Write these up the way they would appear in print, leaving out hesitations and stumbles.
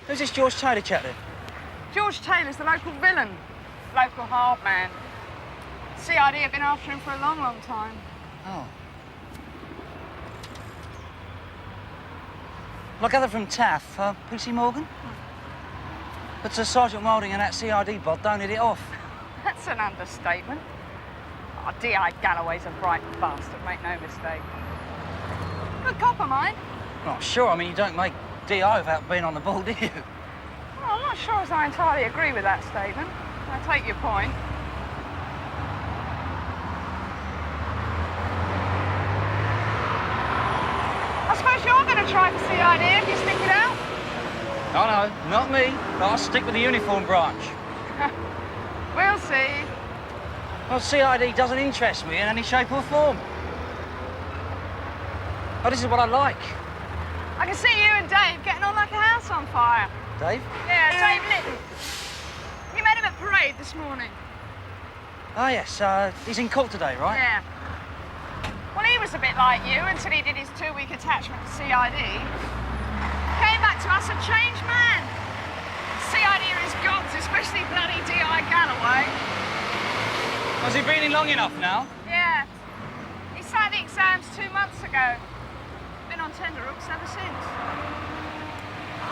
Who's this George Taylor chap then? George Taylor's the local villain. Local hard man. CID have been after him for a long, long time. Oh. Well, I gather from Taff, PC Morgan? But Sergeant Moulding and that CID bod don't hit it off. That's an understatement. Oh, D.I. Galloway's a bright bastard, make no mistake. Good cop of mine. Not sure. I mean, you don't make D.I. without being on the ball, do you? Well, I'm not sure as I entirely agree with that statement. I take your point. I suppose you're going to try for CID if you stick it out? Oh, no, not me. I'll stick with the uniform branch. We'll see. Well, CID doesn't interest me in any shape or form. Oh, this is what I like. I can see you and Dave getting on like a house on fire. Dave? Yeah, Dave Litton. You met him at parade this morning. Oh, yes. He's in court today, right? Yeah. Well, he was a bit like you until he did his 2-week attachment to CID. Came back to us a changed man. CID are his gods, especially bloody D.I. Galloway. Has he been in long enough now? Yeah. He sat the exams 2 months ago. Been on tenterhooks ever since.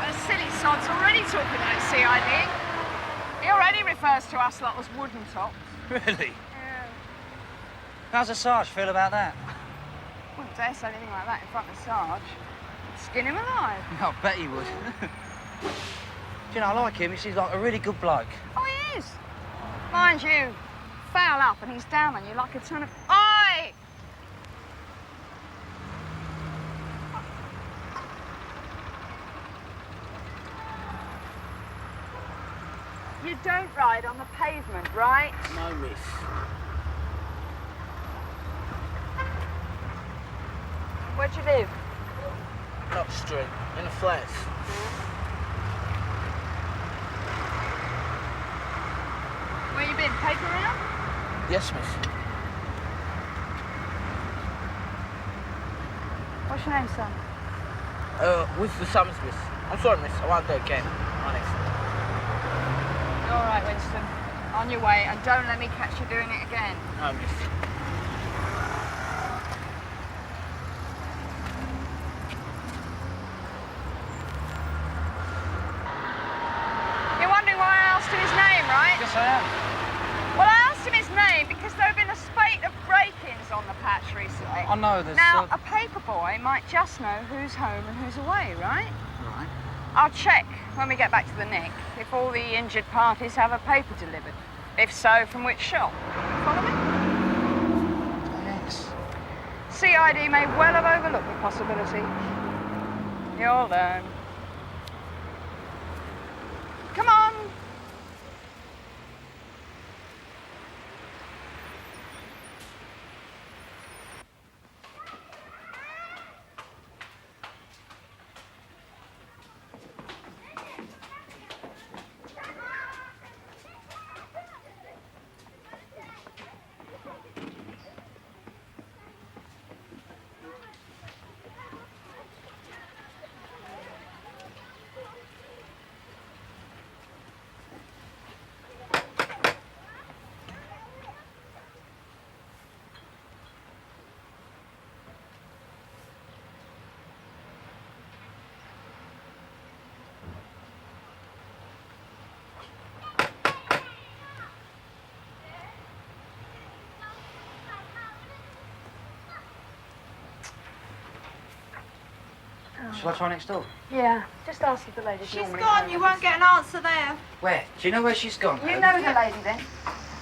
The silly sod's already talking about CID. He already refers to us lot as wooden tops. Really? Yeah. How's the Sarge feel about that? Wouldn't dare say anything like that in front of Sarge. Skin him alive. I bet he would. Do you know, I like him. He seems like a really good bloke. Oh, he is. Mind you, foul up and he's down on you like a ton of... Oi! You don't ride on the pavement, right? No, miss. Where'd you live? Knox Street, in a flat. Where you been? Paper round? Yes, miss. What's your name, son? Winston Summers, miss. I'm sorry, miss. I won't do it again. Honest. All right, Winston. On your way, and don't let me catch you doing it again. No, miss. You're wondering why I asked him his name, right? Yes, I am. Well, I asked him his name because there have been a spate of break-ins on the patch recently. I know there's... Now, a paper boy might just know who's home and who's away, right? Right. I'll check when we get back to the Nick if all the injured parties have a paper delivered. If so, from which shop? Follow me? Yes. CID may well have overlooked the possibility. You'll learn. Come on. Shall I try next door? Yeah, just ask if the lady's She's normally gone, home. you won't get an answer there. Where? Do you know where she's gone? You know the lady then?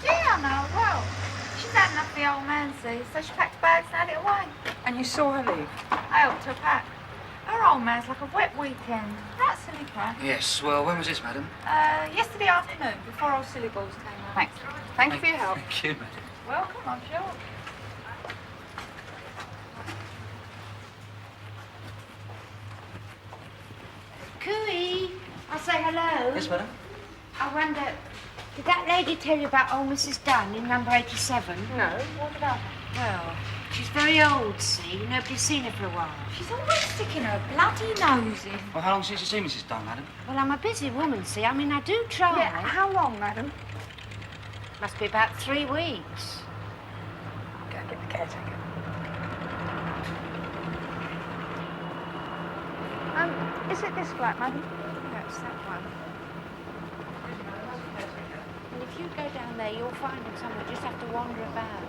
Yeah, I know, well, she's had enough of the old man, see, so she packed bags and had it away. And you saw her leave? I helped her pack. Her old man's like a wet weekend. Right silly crap. Yes, well, when was this, madam? Yesterday afternoon, before old silly balls came out. Thanks. Thank you for your help. Thank you, madam. Welcome, I'm sure. Cooey, I'll say hello. Yes, madam? I wonder, did that lady tell you about old Mrs. Dunn in number 87? No, what about her? Well, She's very old, see? Nobody's seen her for a while. She's always sticking her bloody nose in. Well, how long since you seen Mrs. Dunn, madam? Well, I'm a busy woman, see? I mean, I do try. Yeah, how long, madam? Must be about 3 weeks. Go and get the caretaker. Is it this flat, madam? No, it's that one. And if you go down there, you'll find him somewhere. Just have to wander about.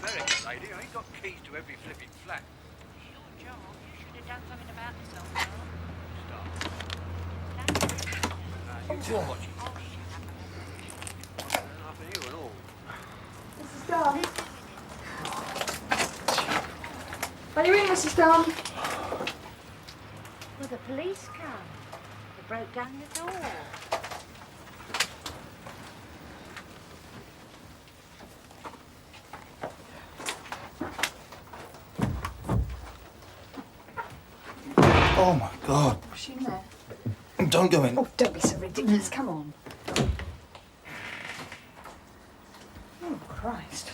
American lady, I ain't got keys to every flipping flat. Sure, John. You should have done something about yourself, You two are watching. Nothing you and all. Mrs. Dunn. Are you in, Mrs. Dunn? Well, the police come. They broke down the door. Oh, my God. Was she in there? Don't go in. Oh, don't be so ridiculous. Come on. Oh, Christ.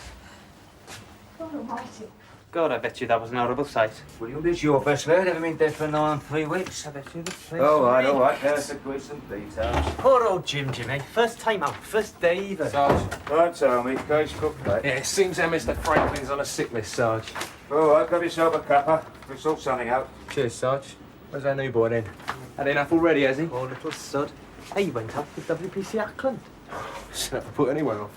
God almighty. God, I bet you that was an horrible sight. Well, you'll be your best man. Haven't been dead for 3 weeks. I bet you the place. Oh, all right. There's the gruesome details. Poor old Jimmy. First time out, first day even. Sarge, don't tell me. Case cooked, mate. Yeah, it seems that Mr. Franklin's on a sick list, Sarge. All right, grab yourself a cuppa. We'll sort something out. Cheers, Sarge. Where's our new boy then? Had enough already, has he? Oh, little stud. Hey, he went up with WPC Ackland. Should never put anyone off.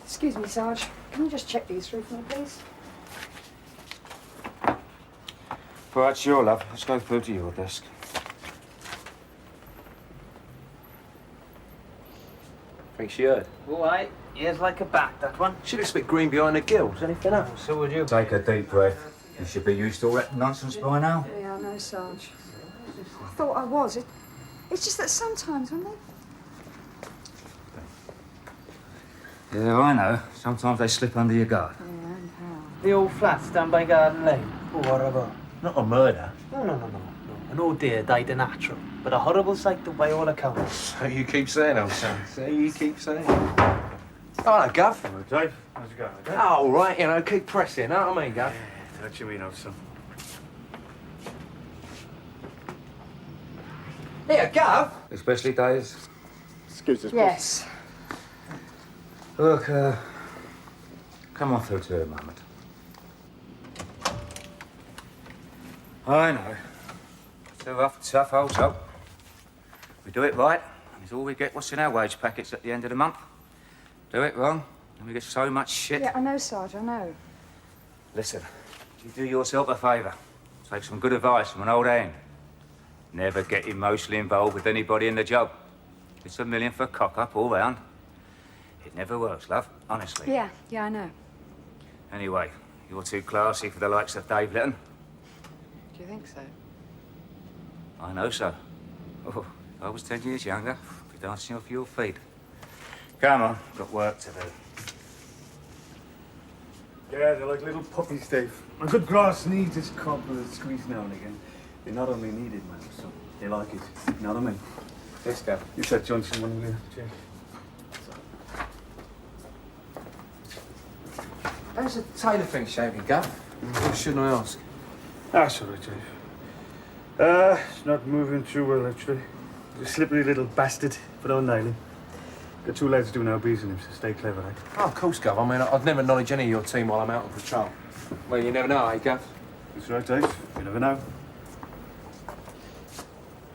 Excuse me, Sarge. Can you just check these through for me, please? Right, sure, love. Let's go through to your desk. Think she heard? All right. Ears like a bat, that one. She'd expect green behind the gills. Anything else? So would you. Take a deep breath. You should be used to all that nonsense by now. Yeah, I know, Sarge. I thought I was. It's just that sometimes when they... Yeah, I know. Sometimes they slip under your guard. Yeah, and how? The old flats down by Garden Lane. Oh, horrible. Not a murder. No. An old dear died a natural, but a horrible sight to by all accounts. So you keep saying, old son. So you keep saying. Oh, hello, Gav. Hello, Dave. How's it going, Dave? Oh, all right, keep pressing, know what I mean, Gav? Yeah, what you mean, old son? Here, Gav. Especially days. Excuse us, Yes. Look, come on through to her, moment. I know. It's a rough, tough old job. We do it right, and it's all we get what's in our wage packets at the end of the month. Do it wrong, and we get so much shit. Yeah, I know, Sarge, I know. Listen, you do yourself a favour. Take some good advice from an old hand. Never get emotionally involved with anybody in the job. It's $1 million for cock-up all round. It never works, love, honestly. Yeah, I know. Anyway, you're too classy for the likes of Dave Litton. Do you think so? I know so. Oh, if I was 10 years younger, I'd be dancing off your feet. Come on, got work to do. Yeah, they're like little puppies, Dave. A good grass needs its cub with a squeeze now and again. They not only need it, man, so they like it. You know what I mean? Yes, Gav. You said Johnson one minute, Jake. How's the tailor thing shaving, Gav? Or shouldn't I ask? That's all right, Dave. It's not moving too well, actually. He's a slippery little bastard, but don't nail him. Got 2 lads doing our bees on him, so stay clever, eh? Oh, of course, Gav. I mean, I'd never acknowledge any of your team while I'm out on patrol. Well, you never know, eh, Gav? That's right, Dave. You never know.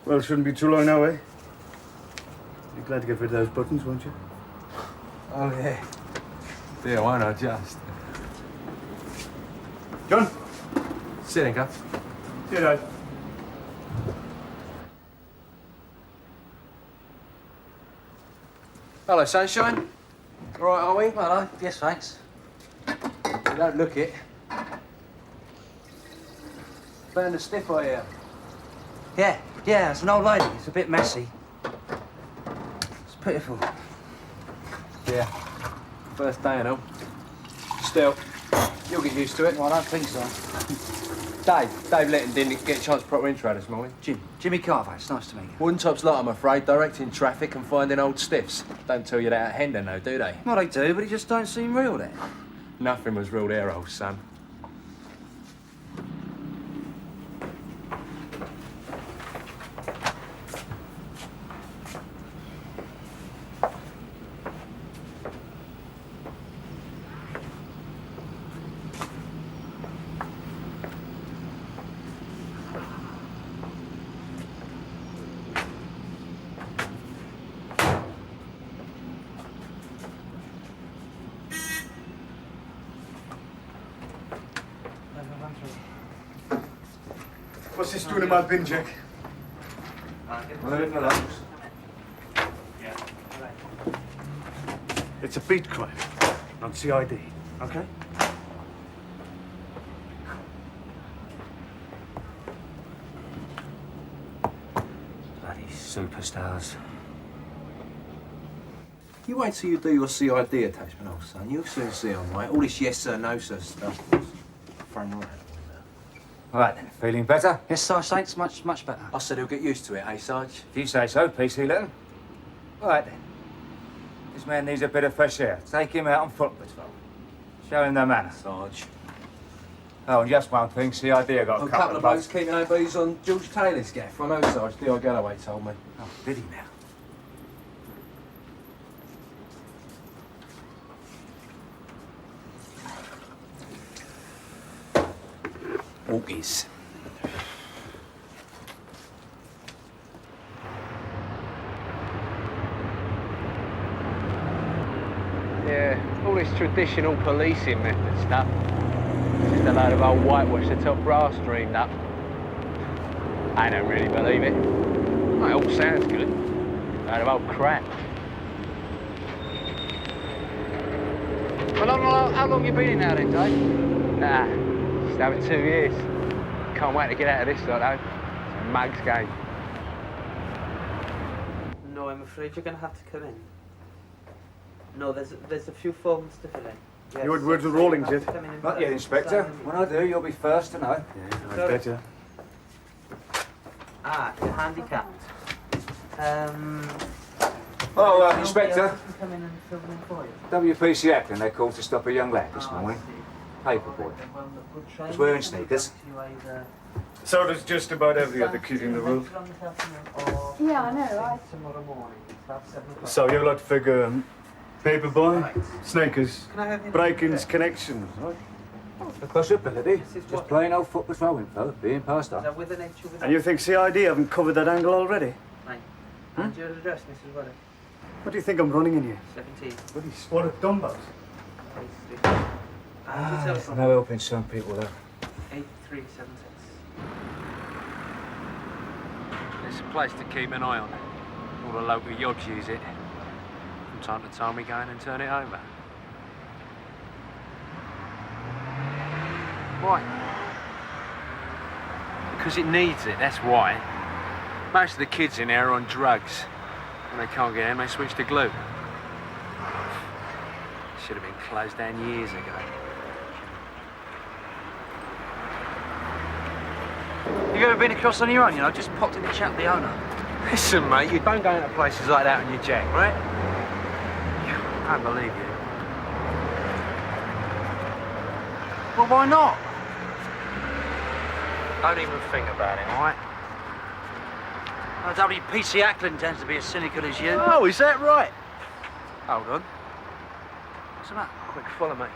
Well, it shouldn't be too long now, eh? You're glad to get rid of those buttons, won't you? Oh, yeah. Yeah, why not just? John! Sit in, Gav. See you, Dave. Hello, sunshine. All right, are we? Well, yes, thanks. You don't look it. Found a stiff eye here. Yeah, it's an old lady. It's a bit messy. It's pitiful. Yeah. First day and all. Still, you'll get used to it. Well, I don't think so. Dave Litton didn't get a chance to proper intro this morning. Jimmy Carver, it's nice to meet you. One top's lot, I'm afraid, directing traffic and finding old stiffs. Don't tell you that at Hendon, though, do they? Well, they do, but it just don't seem real then. Nothing was real there, old son. What's this doing in my bin, Jack? It's a beat crime, not CID, okay? Bloody superstars. You wait till you do your CID attachment, old son. You'll soon see, all right? All this yes sir, no sir stuff. Frame right. All right, then. Feeling better? Yes, Sarge, thanks. Much better. I said he'll get used to it, eh, Sarge? If you say so, PC Litton. All right, then. This man needs a bit of fresh air. Take him out on foot patrol. Show him the manner. Sarge. Oh, and just one thing, CID I got A couple of blokes keeping OBs on George Taylor's gaff. I know, Sarge. Roy Galloway told me. Oh, did he now? Walkies. Yeah, all this traditional policing method stuff. Just a load of old whitewash the top brass dreamed up. I don't really believe it. Well, it all sounds good. A load of old crap. Well, how long you been in now then, Dave? Nah, just over 2 years. Can't wait to get out of this lot, though. It's a mug's game. No, I'm afraid you're going to have to come in. No, there's a few forms to fill in. Yes, You had words with Rawlings yet? Not yet, Inspector. When I do, you'll be first to know. Yeah, I bet you. Ah, you're handicapped. Inspector. Come in and fill them in for you. WPC Ackland, they called to stop a young lad this morning. Paperboy. Was wearing sneakers. So does just about every other kid in the world. Yeah, I know, right? Tomorrow morning, about 7 o'clock. So you lot figure paperboy, sneakers, break-ins, connections, right? A possibility. Just plain old foot patrol info, being passed on. With an H with an And you think CID haven't covered that angle already? Right. And your address, Mrs. Waller? What do you think I'm running in here? 17. Bloody squad of dumbbells. No helping some people, though. 8376. It's a place to keep an eye on. All the local yobs use it. From time to time we go in and turn it over. Why? Because it needs it, that's why. Most of the kids in there are on drugs. When they can't get in, they switch to glue. Should have been closed down years ago. You ever been across on your own, you know? Just popped in to chat with the owner. Listen, mate, you don't go into places like that on your jack, right? I don't believe you. Well, why not? Don't even think about it, all right? WPC Ackland tends to be as cynical as you. Oh, is that right? Hold on. What's the matter? Quick, follow me.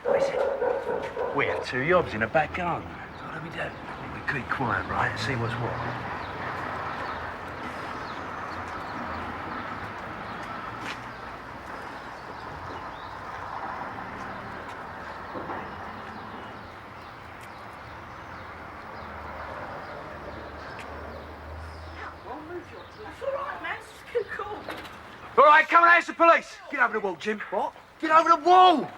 What is it? We had 2 yobs in the back garden. So what do we do? We keep quiet, right, and see what's what. All right, come on, it's the police. Get over the wall, Jim. What? Get over the wall!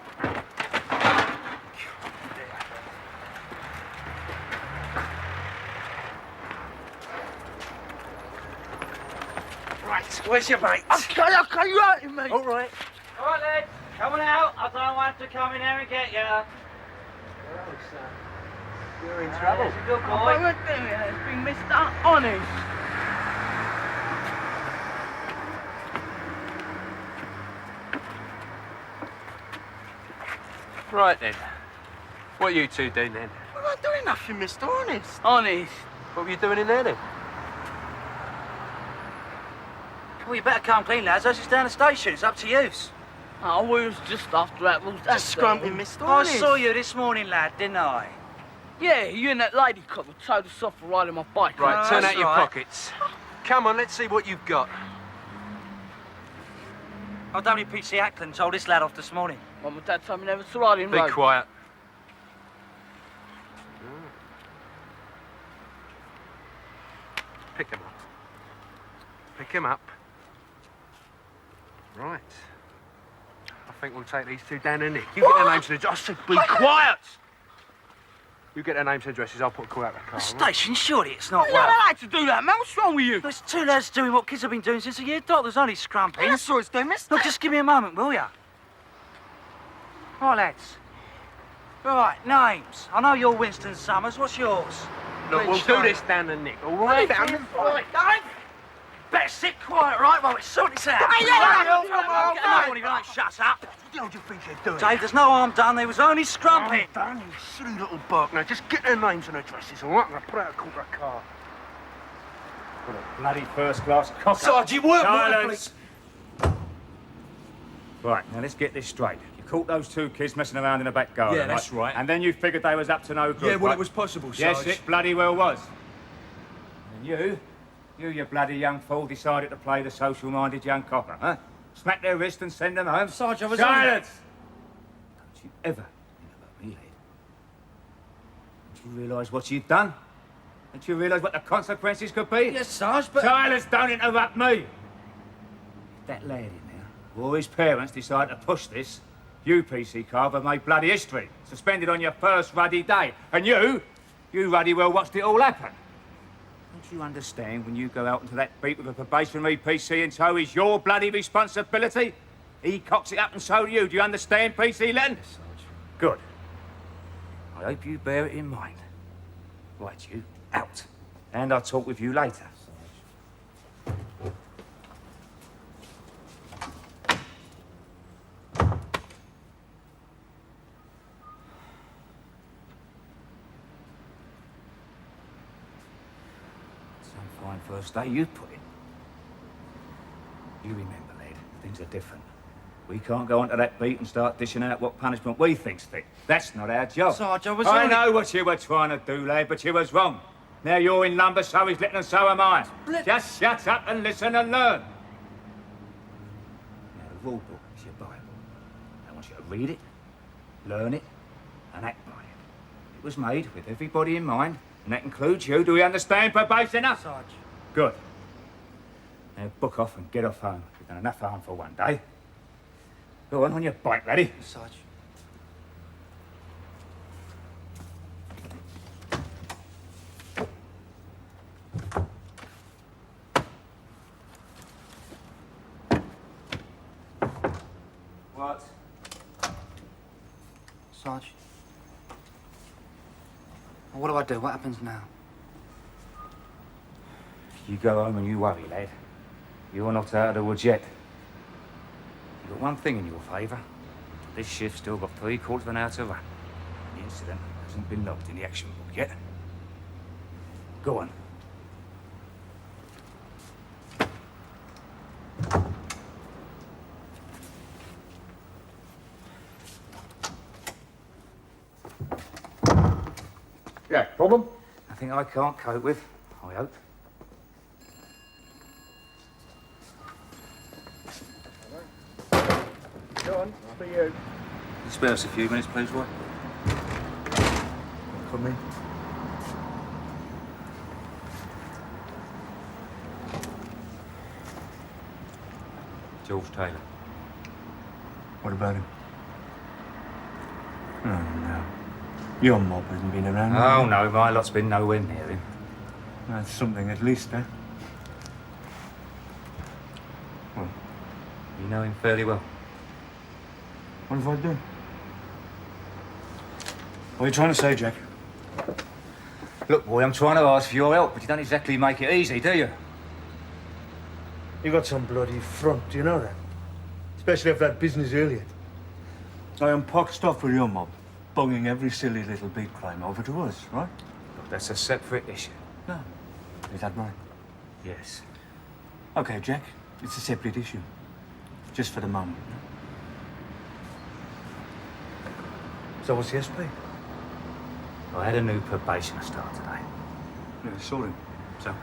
Right, where's your mate? Okay, you hurting me. All right. All right, lads. Come on out. I don't want to come in here and get you. You're in trouble. That's a good boy. What we're doing is being Mr. Honest. Right then. What are you two doing then? We're not doing nothing, Mr. Honest. Honest. What were you doing in there then? Well, you better come clean, lads. Us is down the station. It's up to you. Oh, we was just after apples. Just scrumping, Mr. I Honest. saw you this morning, lad, didn't I? Yeah, you and that lady cop were towed us off for riding my bike. Right, turn that's out your right. pockets. Come on, let's see what you've got. Oh, WPC Ackland told this lad off this morning. Mum and Dad told me never to ride in Be road. quiet. Pick him up. Pick him up. Right. I think we'll take these two down to Nick. You get their names and addresses. I said be quiet! You get their names and addresses, I'll put a call out of the car. The all right? station, surely it's not You're well. not allowed to do that, man. What's wrong with you? There's two lads doing what kids have been doing since a year dot. There's only scrumping. That's what it's doing, Mr. Look, just give me a moment, will ya? Right, lads. Right, names. I know you're Winston Summers. What's yours? Look, we'll do this down to Nick, all right? Better sit quiet, right? Well, it's sorted this out. Hey, yeah, Come come on, on, come on, if you don't shut up. What do you think you're doing? Dave, there's no harm done. There was only scrumping. Done, you silly little bark. Now, just get their names and addresses, all right? And I'll put out a call to a car. What a bloody first-class cock. Sergeant, work, Silence! Right, now let's get this straight. You caught those two kids messing around in the back garden, Yeah, that's right. And then you figured they was up to no good, Yeah, well, right? it was possible, Yes, Sarge. it bloody well was. And you bloody young fool, decided to play the social-minded young copper, huh? Smack their wrist and send them home? Sarge, I was Silence! Don't you ever think about me, lad. Don't you realise what you've done? Don't you realise what the consequences could be? Yes, Sarge, but... Silence, don't interrupt me! If that lad in there, or his parents, decide to push this, you, PC Carver, made bloody history. Suspended on your first ruddy day. And you ruddy well watched it all happen. Don't you understand when you go out into that beat with a probationary PC in tow is your bloody responsibility? He cocks it up and so do you. Do you understand, PC Lenton? Yes, Sarge. Good. I hope you bear it in mind. Right, you, out. And I'll talk with you later. Fine first day you put in. You remember, lad, things are different. We can't go onto that beat and start dishing out what punishment we think's fit. That's not our job. Sarge, I was I only... know what you were trying to do, lad, but you was wrong. Now you're in lumber, so is Litton, and so am I. Just shut up and listen and learn. Now, the rule book is your Bible. I want you to read it, learn it, and act by it. It was made with everybody in mind, and that includes you. Do we understand, probationer? Sarge. Good. Now book off and get off home. You've done enough harm for one day. Go on your bike, laddie. Sarge. What? Sarge. What do I do? What happens now? You go home and you worry, lad. You're not out of the woods yet. You've got one thing in your favour. This shift's still got 3/4 of an hour to run. The incident hasn't been logged in the action book yet. Go on. Yeah, problem? Nothing I can't cope with, I hope. Go on, for you. Spare us a few minutes, please, Roy. Come in. George Taylor. What about him? Oh, no. Your mob hasn't been around. Oh, no, my lot's been nowhere near him. That's something at least, eh? You know him fairly well. What have I done? What are you trying to say, Jack? Look, boy, I'm trying to ask for your help, but you don't exactly make it easy, do you? You got some bloody front, do you know that? Especially after that business earlier. I am poxed off with your mob, bunging every silly little beat crime over to us, right? Look, that's a separate issue. No. Is that right? Yes. Okay, Jack. It's a separate issue. Just for the moment. So what's the SP? I had a new probationer start today. Yeah, I saw him. So?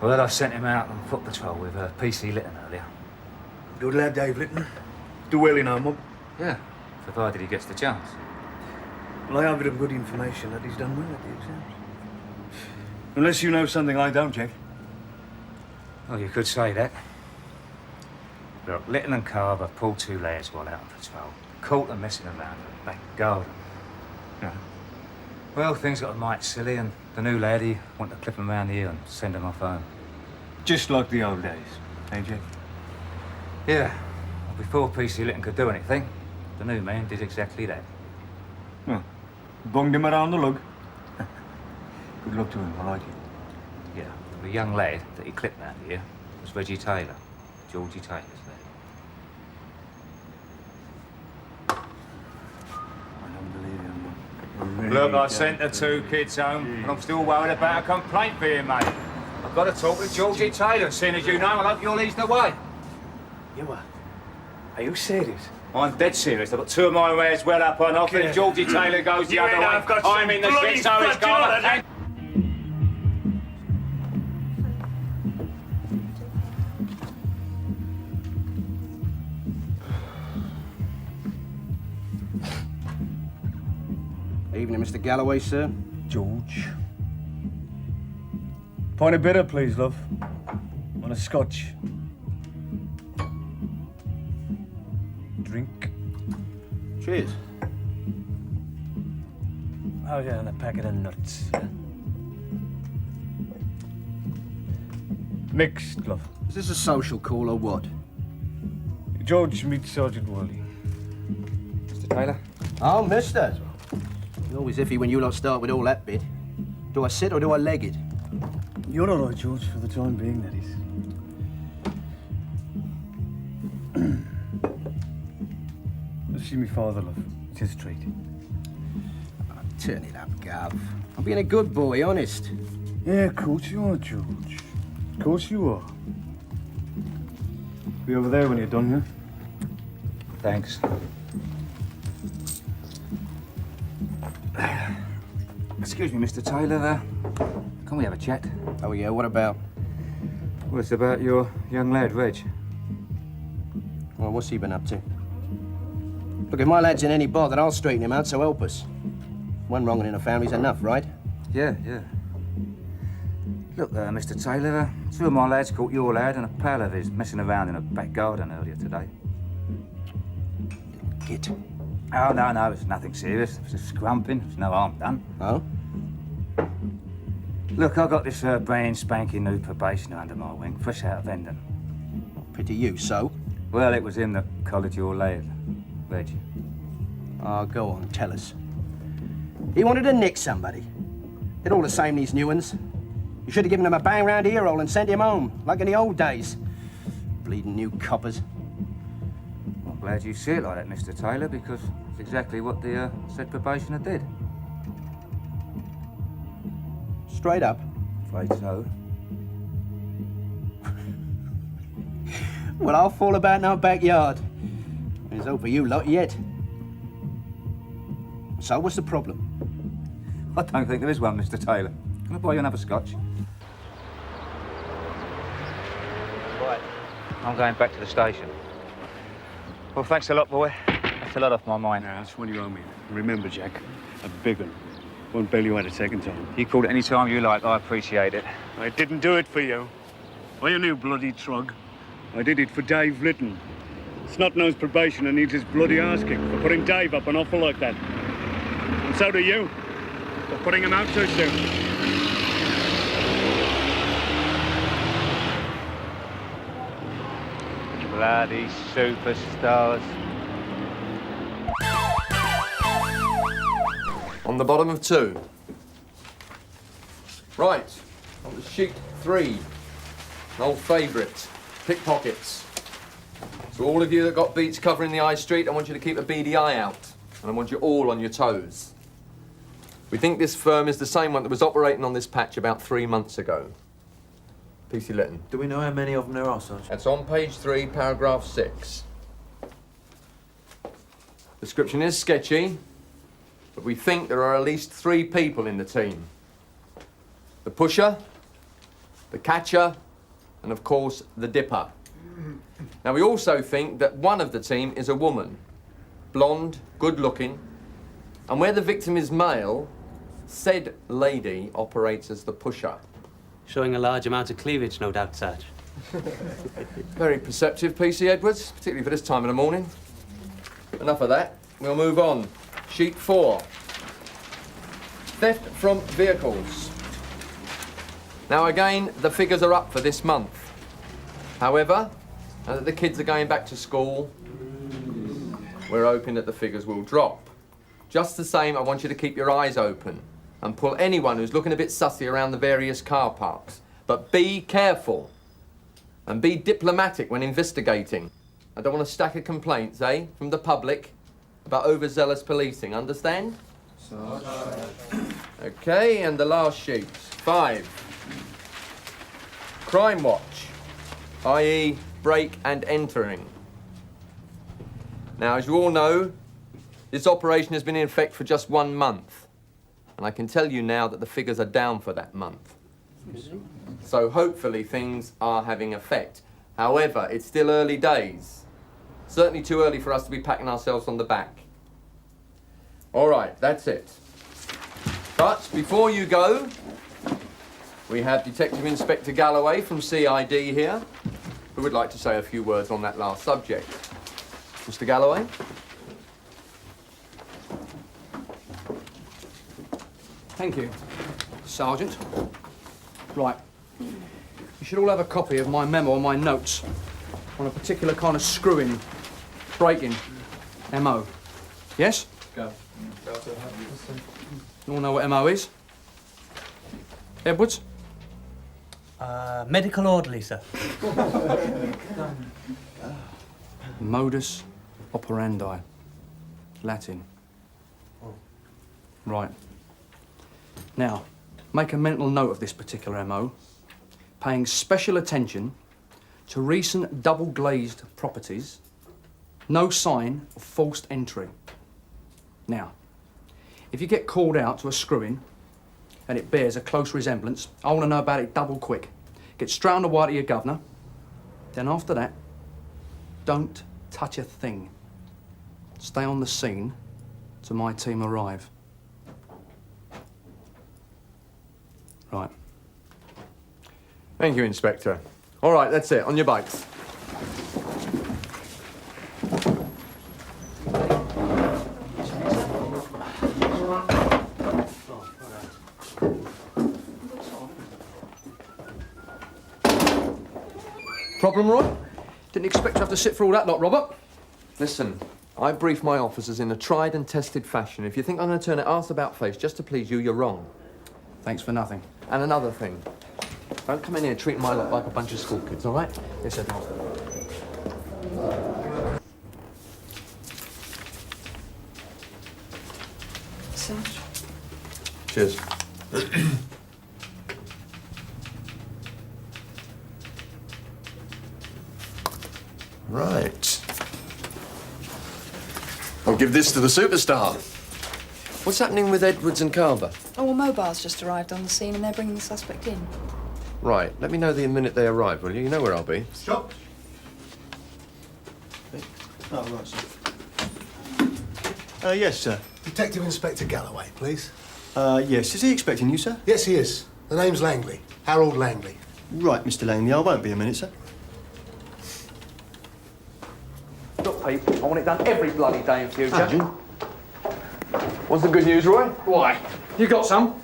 Well, I sent him out on foot patrol with PC Lytton earlier. Good lad, Dave Lytton. Do well in our mob. Yeah, provided he gets the chance. Well, I have bit of good information that he's done well at the exams. Unless you know something I don't, Jack. Well, you could say that. Look, Lytton and Carver pulled 2 lads while out on patrol. Caught them messing around in the back garden. Yeah. Well, things got a mite silly, and the new lad, he wanted to clip him round the ear and send him off home. Just like the old days, eh, Jack? Yeah. Well, before PC Lytton could do anything, the new man did exactly that. Well, bunged him around the lug. Good luck to him, I like it. Yeah. The young lad that he clipped round the ear was Reggie Taylor, Georgie Taylor's lad. Look, I sent the 2 kids home, and I'm still worried about a complaint being made. I've got to talk with Georgie Taylor, seeing as you know, I hope you'll ease the way. You are? Are you serious? I'm dead serious. I've got 2 of my wares well up on off, and Georgie Taylor goes the other way. I'm in the shit, so it's gone. Evening, Mr. Galloway, sir. George. Pint of bitter, please, love. On a scotch. Drink. Cheers. Oh, yeah, and a packet of nuts. Yeah. Mixed, love. Is this a social call or what? George, meet Sergeant Worley. Mr. Taylor? Oh, mister. You're always iffy when you lot start with all that bit. Do I sit or do I leg it? You're all right, George, for the time being, that is. Let's see me father, love. It's his treat. Oh, turn it up, Gov. I'm being a good boy, honest. Yeah, of course you are, George. Of course you are. Be over there when you're done, yeah? Thanks. Excuse me, Mr. Taylor, can we have a chat? Oh, yeah, what about? Well, it's about your young lad, Reg. Well, what's he been up to? Look, if my lad's in any bother, I'll straighten him out, so help us. One wronging in a family's enough, right? Yeah. Look, Mr. Taylor, 2 of my lads caught your lad and a pal of his messing around in a back garden earlier today. Git. Oh, no, it's nothing serious. It's just scrumping. There's no harm done. Oh? Look, I got this brand spanking new probationer under my wing, fresh out of Hendon. Pity you, so? Well, it was him that collared your lad, Reg. Oh, go on, tell us. He wanted to nick somebody. They're all the same, these new ones. You should have given him a bang round the ear hole and sent him home, like in the old days. Bleeding new coppers. I'm glad you see it like that, Mr. Taylor, because it's exactly what the said probationer did. Straight up? Afraid so. Well, I'll fall about in our backyard. There's hope for you lot yet. So, what's the problem? I don't think there is one, Mr. Taylor. Can I buy you another scotch? Right. I'm going back to the station. Well, thanks a lot, boy. That's a lot off my mind. Now, that's what you owe me. Remember, Jack, a big one. Won't bail you out a second time. You call it any time you like. I appreciate it. I didn't do it for you. Or you new bloody trug. I did it for Dave Lytton. Snot-nosed probationer needs his bloody arse kicked for putting Dave up an offer like that. And so do you. For putting him out too soon. Bloody superstars. On the bottom of 2. Right, on to sheet 3. An old favourite, pickpockets. So all of you that got beats covering the high street, I want you to keep a beady eye out. And I want you all on your toes. We think this firm is the same one that was operating on this patch about 3 months ago. P.C. Lytton. Do we know how many of them there are, Sergeant? That's on page 3, paragraph 6. Description is sketchy, but we think there are at least 3 people in the team. The pusher, the catcher, and of course, the dipper. Now, we also think that one of the team is a woman. Blonde, good-looking, and where the victim is male, said lady operates as the pusher. Showing a large amount of cleavage, no doubt, Sarge. Very perceptive, P.C. Edwards, particularly for this time of the morning. Enough of that. We'll move on. Sheet 4. Theft from vehicles. Now, again, the figures are up for this month. However, now that the kids are going back to school, we're hoping that the figures will drop. Just the same, I want you to keep your eyes open and pull anyone who's looking a bit sussy around the various car parks. But be careful and be diplomatic when investigating. I don't want a stack of complaints, from the public about overzealous policing, understand? Okay, and the last sheet, 5. Crime watch, i.e. break and entering. Now, as you all know, this operation has been in effect for just 1 month. And I can tell you now that the figures are down for that month. So hopefully things are having effect. However, it's still early days. Certainly too early for us to be patting ourselves on the back. All right, that's it. But before you go, we have Detective Inspector Galloway from CID here, who would like to say a few words on that last subject. Mr. Galloway? Thank you, Sergeant. Right. You should all have a copy of my memo and my notes on a particular kind of screwing, breaking MO. Yes? Go. You all know what MO is? Edwards? Medical orderly, sir. Modus operandi. Latin. Right. Now, make a mental note of this particular MO, paying special attention to recent double-glazed properties, no sign of forced entry. Now, if you get called out to a screwing and it bears a close resemblance, I want to know about it double quick. Get straight on the wire to your governor. Then after that, don't touch a thing. Stay on the scene till my team arrive. Right. Thank you, Inspector. All right, that's it. On your bikes. Problem, Roy? Didn't expect to have to sit for all that lot, Robert. Listen, I brief my officers in a tried and tested fashion. If you think I'm going to turn it arse about face just to please you, you're wrong. Thanks for nothing. And another thing, don't come in here treating my lot like a bunch of school kids, all right? Yes, sir. Cheers. Right. I'll give this to the superstar. What's happening with Edwards and Carver? Oh, well, Mobile's just arrived on the scene and they're bringing the suspect in. Right, let me know the minute they arrive, will you? You know where I'll be. Stop. Oh, right, sir. Yes, sir. Detective Inspector Galloway, please. Yes. Is he expecting you, sir? Yes, he is. The name's Langley. Harold Langley. Right, Mr. Langley. I won't be a minute, sir. Look, Pete, I want it done every bloody day in future. Sergeant. What's the good news, Roy? Why? You got some?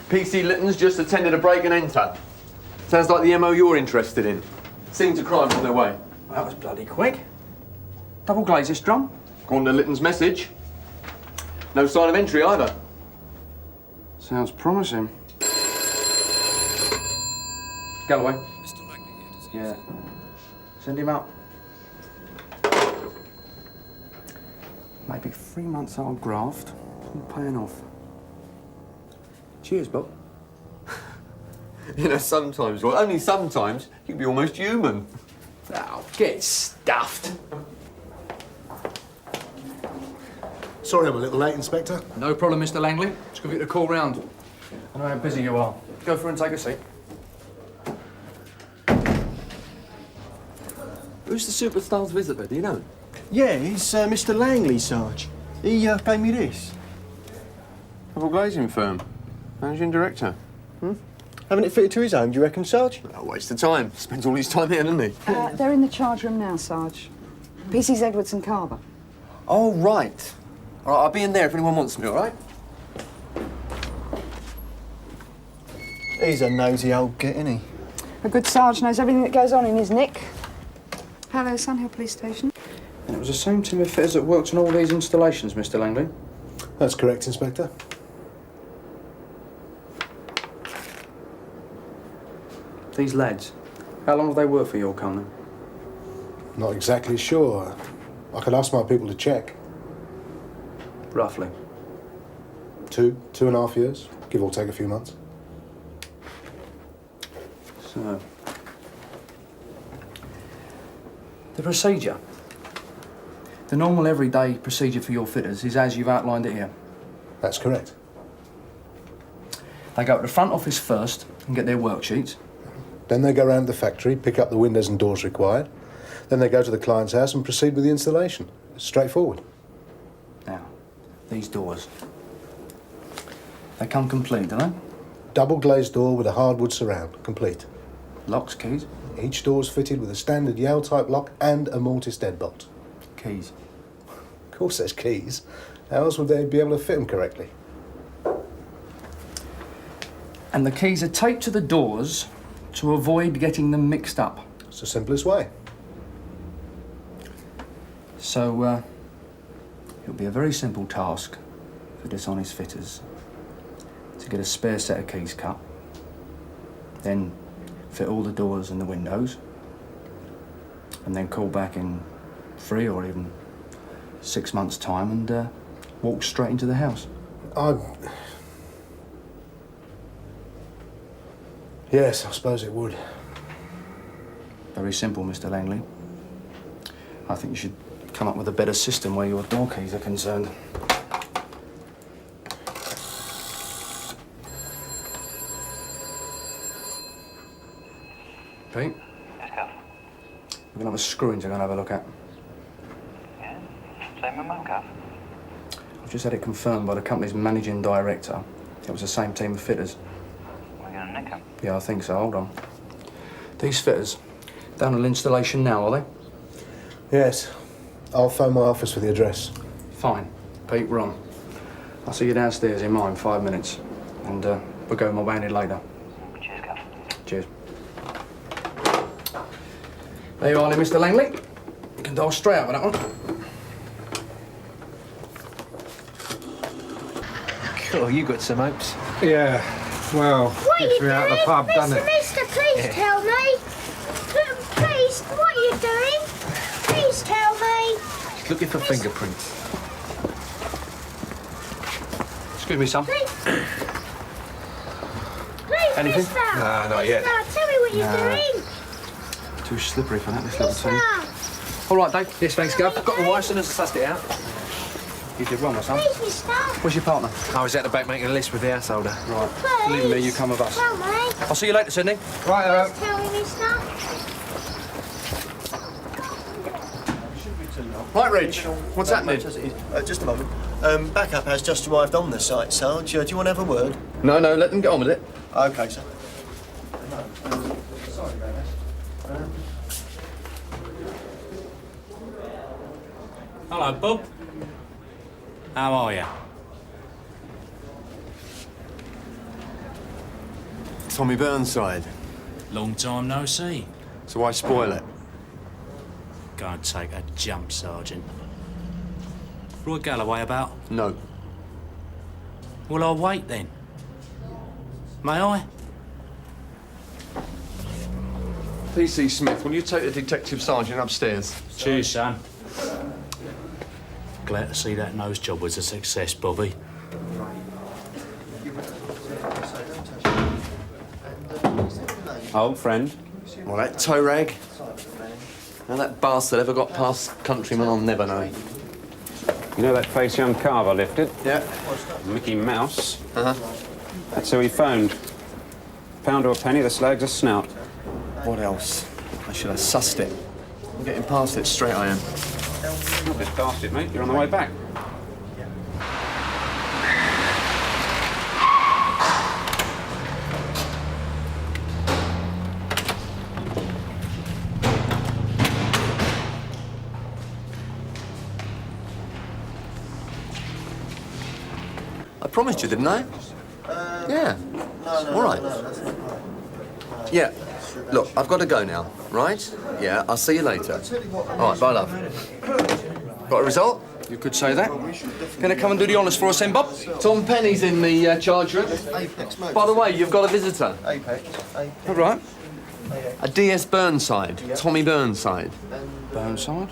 P.C. Lytton's just attended a break and enter. Sounds like the MO you're interested in. Seeing to crime on their way. Well, that was bloody quick. Double glaze this drum? According to Lytton's message. No sign of entry either. Sounds promising. Galloway. Yeah. Send him up. Maybe 3 months old graft. All paying off. Cheers, Bob. You know, sometimes, well, only sometimes, you can be almost human. Oh, get stuffed. Sorry I'm a little late, Inspector. No problem, Mr. Langley. Just give you a call round. I know how busy you are. Go for it and take a seat. Who's the superstar's visitor, do you know? Yeah, it's Mr. Langley, Sarge. He gave me this. Double glazing firm. Managing director. Having it fitted to his home, do you reckon, Sarge? A waste of time. Spends all his time here, doesn't he? They're in the charge room now, Sarge. PC's Edwards and Carver. Oh, right. All right, I'll be in there if anyone wants me, all right? He's a nosy old git, isn't he? A good Sarge knows everything that goes on in his nick. Hello, Sunhill Police Station. And it was the same team of fitters that worked on all these installations, Mr. Langley? That's correct, Inspector. These lads, how long have they worked for your company? Not exactly sure. I could ask my people to check. Roughly? 2.5 years, give or take a few months. So... the procedure. The normal everyday procedure for your fitters is as you've outlined it here. That's correct. They go to the front office first and get their worksheets. Then they go round the factory, pick up the windows and doors required. Then they go to the client's house and proceed with the installation. It's straightforward. Now, these doors. They come complete, don't they? Double glazed door with a hardwood surround, complete. Locks, keys? Each door's fitted with a standard Yale-type lock and a mortise deadbolt. Keys? Of course there's keys. How else would they be able to fit them correctly? And the keys are taped to the doors to avoid getting them mixed up. It's the simplest way. So, it'll be a very simple task for dishonest fitters to get a spare set of keys cut, then fit all the doors and the windows, and then call back in 3 or even 6 months' time and walk straight into the house. Yes, I suppose it would. Very simple, Mr. Langley. I think you should come up with a better system where your door keys are concerned. Pete? Yes, Carver. We're going to have a screwing to go and have a look at. Yeah? Same with Mum, Carver. I've just had it confirmed by the company's managing director. It was the same team of fitters. We're going to nick them. Yeah, I think so. Hold on. These fitters, down on installation now, are they? Yes. I'll phone my office for the address. Fine. Pete, we're on. I'll see you downstairs in mine, 5 minutes. And we'll go with my bandit later. Cheers, Carver. Cheers. There you are, then, Mr. Langley. You can dial straight out with that one. Cool, you got some hopes. Yeah, well, What are you gets me out of the pub, doing? doesn't it? Mister, please tell me. Please, what are you doing? Please tell me. He's looking for fingerprints. Excuse me, son. Please, Anything? mister. No, not yet. Mister, tell me what you're Nah. doing. Too slippery for that, this little Mister. team. All right, Dave. Yes, thanks, Gov. Got the wife, as soon as I sussed it out. You did well, my son. Please, mister. Where's your partner? I was at the back making a list with the householder. Right. Please. Leave me, you come with us. Tell me. I'll see you later, Sydney. Right, Please tell me, mister. Right, Rich. What's happening? Just a moment. Backup has just arrived on the site, Sarge. Do you want to have a word? No, let them get on with it. OK, sir. Hello, Bob. How are you? Tommy Burnside. Long time no see. So why spoil it? Go and take a jump, Sergeant. Roy Galloway about? No. Well, I'll wait then. May I? PC Smith, will you take the detective sergeant upstairs? Cheers, son. Glad to see that nose job was a success, Bobby. Old friend. Well, that toe rag. How that bastard ever got past Countryman, I'll never know. You know that face young Carver lifted? Yeah. Mickey Mouse? Uh-huh. That's who he phoned. Pound to a penny, the slag's a snout. What else? I should have sussed it. I'm getting past it straight, I am. Not just past it, mate. You're on the way back. I promised you, didn't I? Yeah. All right. Yeah. Look, I've got to go now, right? Yeah, I'll see you later. All right, bye, love. Got a result? You could say that. Gonna come and do the honours for us then, Bob? Tom Penny's in the charge room. By the way, you've got a visitor. All right. A DS Burnside. Tommy Burnside. Burnside?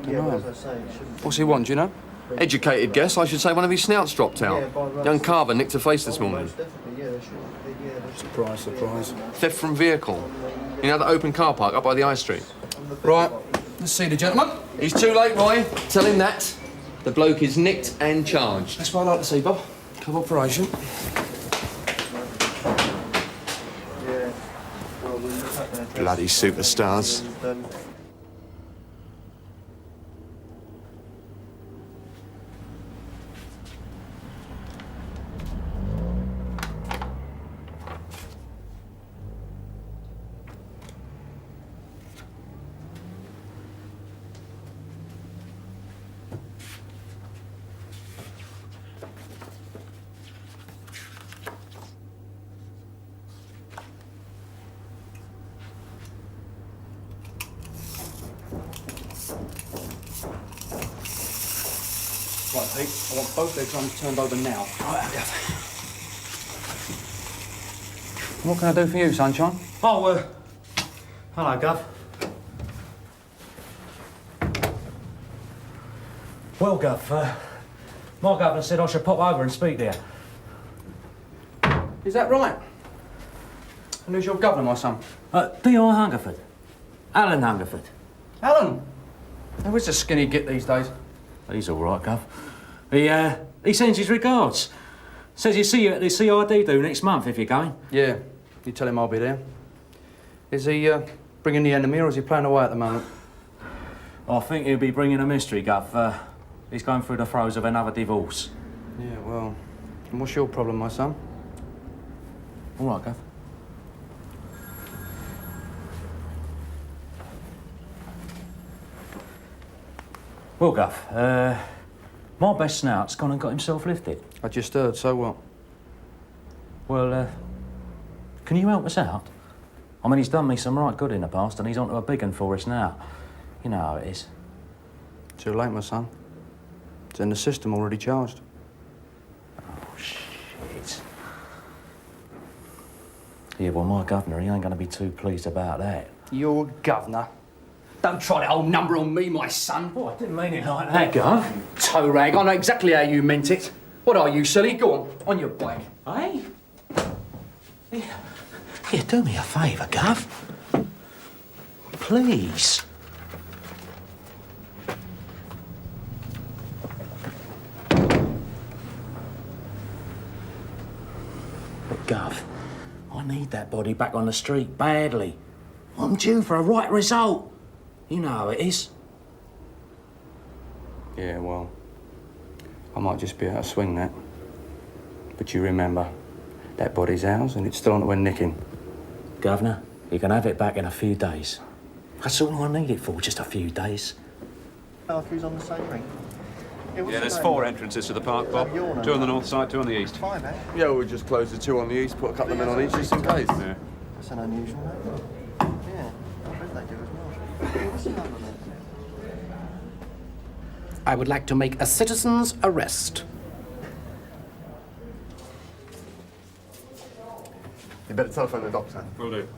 Dunno. What's he want, do you know? Educated guess. I should say one of his snouts dropped out. Young Carver nicked a face this morning. Surprise, surprise. Theft from vehicle. You know that open car park up by the high street? Right. Let's see the gentleman. He's too late, Roy. Tell him that. The bloke is nicked and charged. That's what I like to see, Bob. Cooperation. Bloody superstars. Right, Pete, I want both legs arms turned over now. Right, what can I do for you, Sunshine? Oh, hello, Gov. Well, Gov, my governor said I should pop over and speak there. Is that right? And who's your governor, my son? D.I. Hungerford. Alan Hungerford. Alan? Who is the skinny git these days? He's all right, Gov. He sends his regards. Says he'll see you at the CID do next month if you're going. Yeah, you tell him I'll be there. Is he bringing the enemy or is he playing away at the moment? I think he'll be bringing a mystery, Gov. He's going through the throes of another divorce. Yeah, well, and what's your problem, my son? All right, Gov. Well, Gov, my best snout's gone and got himself lifted. I just heard, so what? Well, can you help us out? I mean, he's done me some right good in the past and he's onto a big one for us now. You know how it is. Too late, my son. It's in the system, already charged. Oh, shit. Yeah, well, my governor, he ain't gonna be too pleased about that. Your governor? Don't try that old number on me, my son. Oh, I didn't mean it like that, Gov. Toe rag, I know exactly how you meant it. What are you, silly? Go on your back. Hey? Yeah, do me a favour, Gov. Please. But, Gov, I need that body back on the street badly. I'm due for a right result. You know how it is. Yeah, well, I might just be able to swing that. But you remember, that body's ours and it's still on to we're nicking. Governor, you can have it back in a few days. That's all I need it for, just a few days. Who's on the same ring? Yeah, there's 4 entrances to the park, Bob. 2 on the north side, 2 on the east. 5, eh? Yeah, we'll just close the 2 on the east, put a couple of men on each, just in case. Yeah. That's an unusual name. Yeah, I bet they do as well. What's the number then? I would like to make a citizen's arrest. You better telephone the doctor. Will do.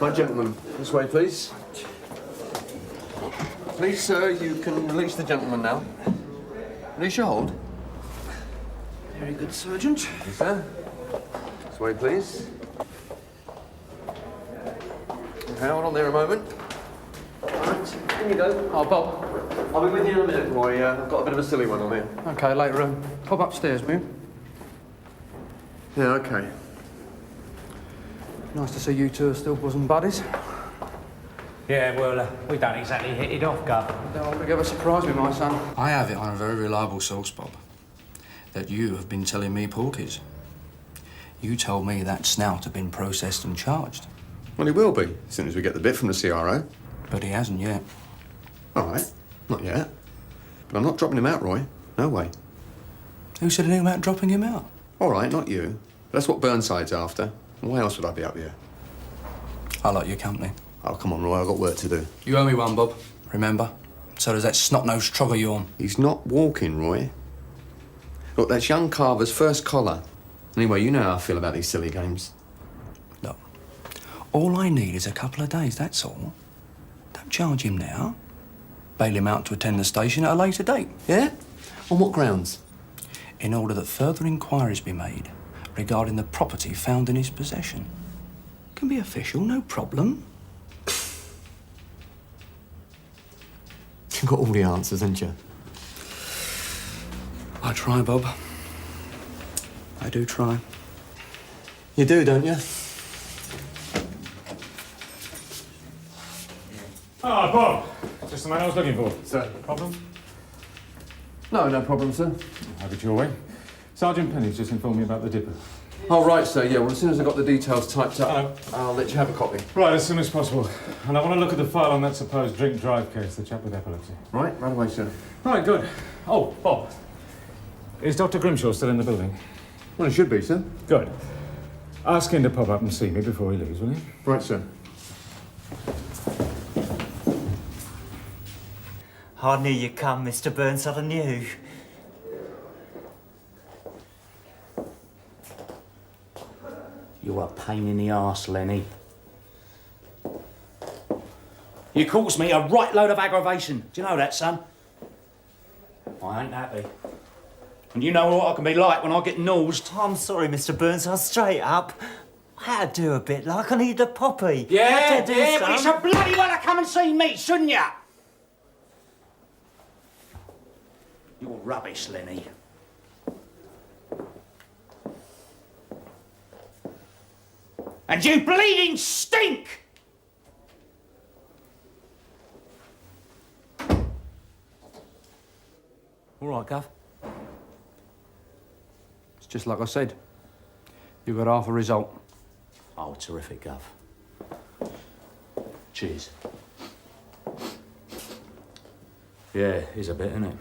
Right, gentlemen, this way, please. Please, sir, you can release the gentleman now. Release your hold. Very good, Sergeant. Yes, sir. This way, please. Okay, hold on there a moment. Right, in you go. Oh, Bob. I'll be with you in a minute, Roy. I've got a bit of a silly one on here. Okay, later. Pop upstairs, will you? Yeah, okay. Nice to see you two are still bosom buddies. Yeah, well, we don't exactly hit it off, Gov. Don't altogether surprise me, my son. I have it on a very reliable source, Bob, that you have been telling me porkies. You told me that snout had been processed and charged. Well, he will be, as soon as we get the bit from the CRO. But he hasn't yet. All right, not yet. But I'm not dropping him out, Roy. No way. Who said anything about dropping him out? All right, not you. That's what Burnside's after. Why else would I be up here? I like your company. Oh, come on, Roy, I've got work to do. You owe me one, Bob. Remember? So does that snot-nosed trog of yourn. He's not walking, Roy. Look, that's young Carver's first collar. Anyway, you know how I feel about these silly games. Look, all I need is a couple of days, that's all. Don't charge him now. Bail him out to attend the station at a later date. Yeah? On what grounds? In order that further inquiries be made regarding the property found in his possession. Can be official, no problem. You've got all the answers, haven't you? I try, Bob. I do try. You do, don't you? Ah, Bob. Just the man I was looking for. Sir. Problem? No, no problem, sir. Have it your way. Sergeant Penny's just informed me about the dipper. Oh, right, sir. Yeah, well, as soon as I've got the details typed up, I'll let you have a copy. Right, as soon as possible. And I want to look at the file on that supposed drink-drive case, the chap with epilepsy. Right away, sir. Right, good. Oh, Bob. Is Dr. Grimshaw still in the building? Well, he should be, sir. Good. Ask him to pop up and see me before he leaves, will you? Right, sir. I knew you'd come, Mr. Burnside, I knew. You're a pain in the arse, Lenny. You caused me a right load of aggravation. Do you know that, son? I ain't happy. And you know what I can be like when I get nosed. I'm sorry, Mr. Burnside, straight up. I had to do a bit like I need a poppy. Yeah, but you should bloody well have come and seen me, shouldn't you? You're rubbish, Lenny. And you bleeding stink! All right, Gov. It's just like I said. You got half a result. Oh, terrific, Gov. Cheers. Yeah, here's a bit, isn't it?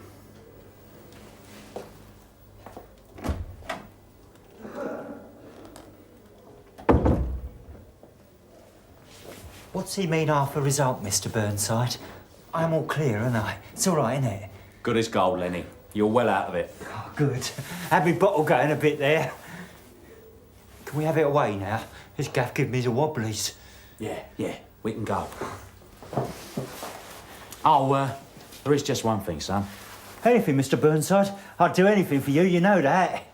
What's he mean half a result, Mr. Burnside? I'm all clear, aren't I? It's all right, isn't it? Good as gold, Lenny. You're well out of it. Oh, good. Had me bottle going a bit there. Can we have it away now? This gaff gives me the wobblies. Yeah, we can go. Oh, there is just one thing, son. Anything, Mr. Burnside. I'd do anything for you, you know that.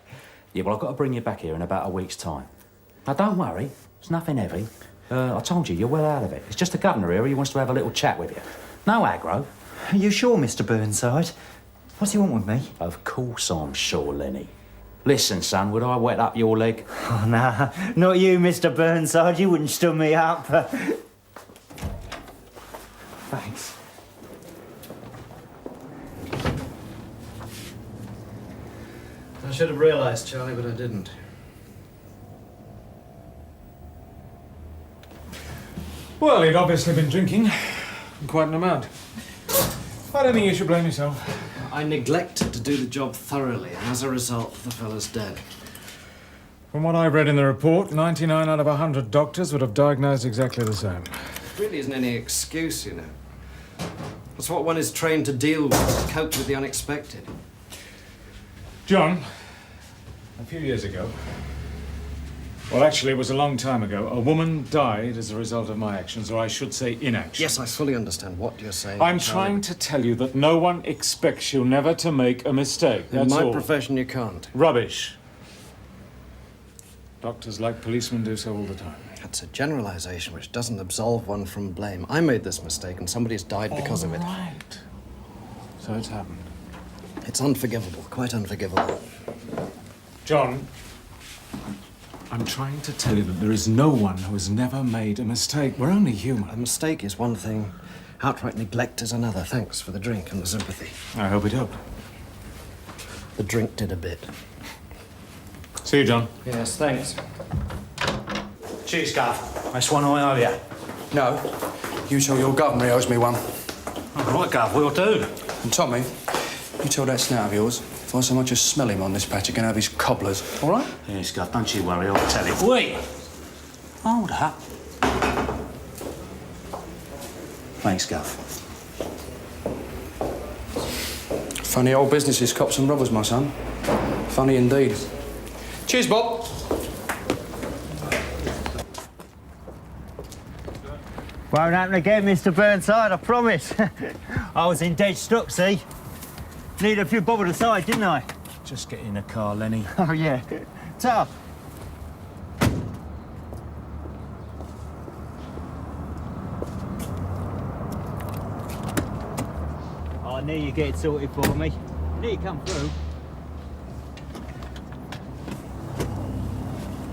Yeah, well, I've got to bring you back here in about a week's time. Now, don't worry. It's nothing heavy. I told you, you're well out of it. It's just the governor here. He wants to have a little chat with you. No aggro. Are you sure, Mr. Burnside? What do you want with me? Of course I'm sure, Lenny. Listen, son, would I wet up your leg? Oh, nah. Not you, Mr. Burnside. You wouldn't stum me up. Thanks. I should have realised, Charlie, but I didn't. Well, he'd obviously been drinking. Quite an amount. I don't think you should blame yourself. I neglected to do the job thoroughly, and as a result, the fellow's dead. From what I read in the report, 99 out of 100 doctors would have diagnosed exactly the same. It really isn't any excuse, you know. That's what one is trained to deal with, to cope with the unexpected. John, a few years ago, well, actually, it was a long time ago, a woman died as a result of my actions, or I should say inaction. Yes, I fully understand what you're saying. I'm trying to tell you that no one expects you never to make a mistake. In That's my all. profession, you can't. Rubbish. Doctors like policemen do so all the time. That's a generalization which doesn't absolve one from blame. I made this mistake and somebody's died because of it. Right. So it's happened. It's unforgivable, quite unforgivable. John, I'm trying to tell you that there is no one who has never made a mistake. We're only human. A mistake is one thing, outright neglect is another. Thanks for the drink and the sympathy. I hope it helped. The drink did a bit. See you, John. Yes, thanks. Cheers, Gav. That's one I owe you. No, you tell your governor he owes me one. All right, Gav, we'll do. And Tommy, you tell that snout of yours, if I so much as smell him on this patch, you're going to have his cobblers, all right? Yes, Gav, don't you worry, I'll tell him. Wait! Hold up. Thanks, Gav. Funny old business is cops and robbers, my son. Funny indeed. Cheers, Bob. Won't happen again, Mr. Burnside, I promise. I was in dead stock, see? Needed a few bob at the side, didn't I? Just get in the car, Lenny. Oh, yeah. Tough. I knew you'd get it sorted for me. Knew you'd come through.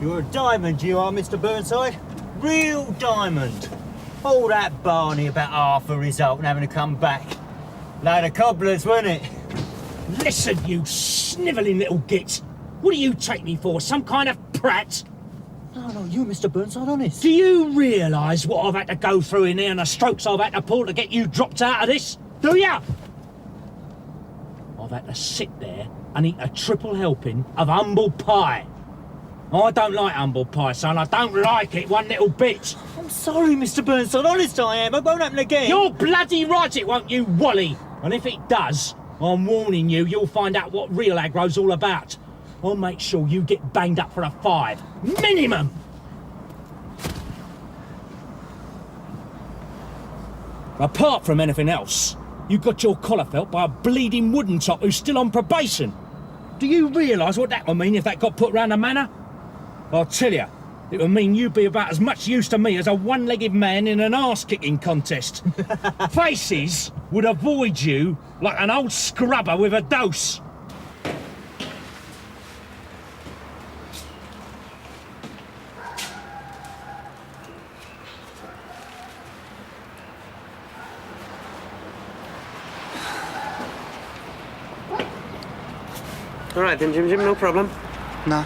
You're a diamond, you are, Mr. Burnside. Real diamond. All that barney about half a result and having to come back. Load of cobblers, wasn't it? Listen, you snivelling little git. What do you take me for? Some kind of prat? No, you, Mr. Burnside, honest. Do you realise what I've had to go through in here and the strokes I've had to pull to get you dropped out of this? Do ya? I've had to sit there and eat a triple helping of humble pie. I don't like humble pie, son. I don't like it one little bit. I'm sorry, Mr. Burnside. Honest I am. It won't happen again. You're bloody right it won't, you Wally. And if it does, I'm warning you, you'll find out what real aggro's all about. I'll make sure you get banged up for a 5. Minimum! Apart from anything else, you got your collar felt by a bleeding wooden top who's still on probation. Do you realise what that would mean if that got put round the manor? I'll tell you, it would mean you'd be about as much use to me as a one-legged man in an arse-kicking contest. Faces would avoid you like an old scrubber with a dose. All right then, Jim, no problem. No.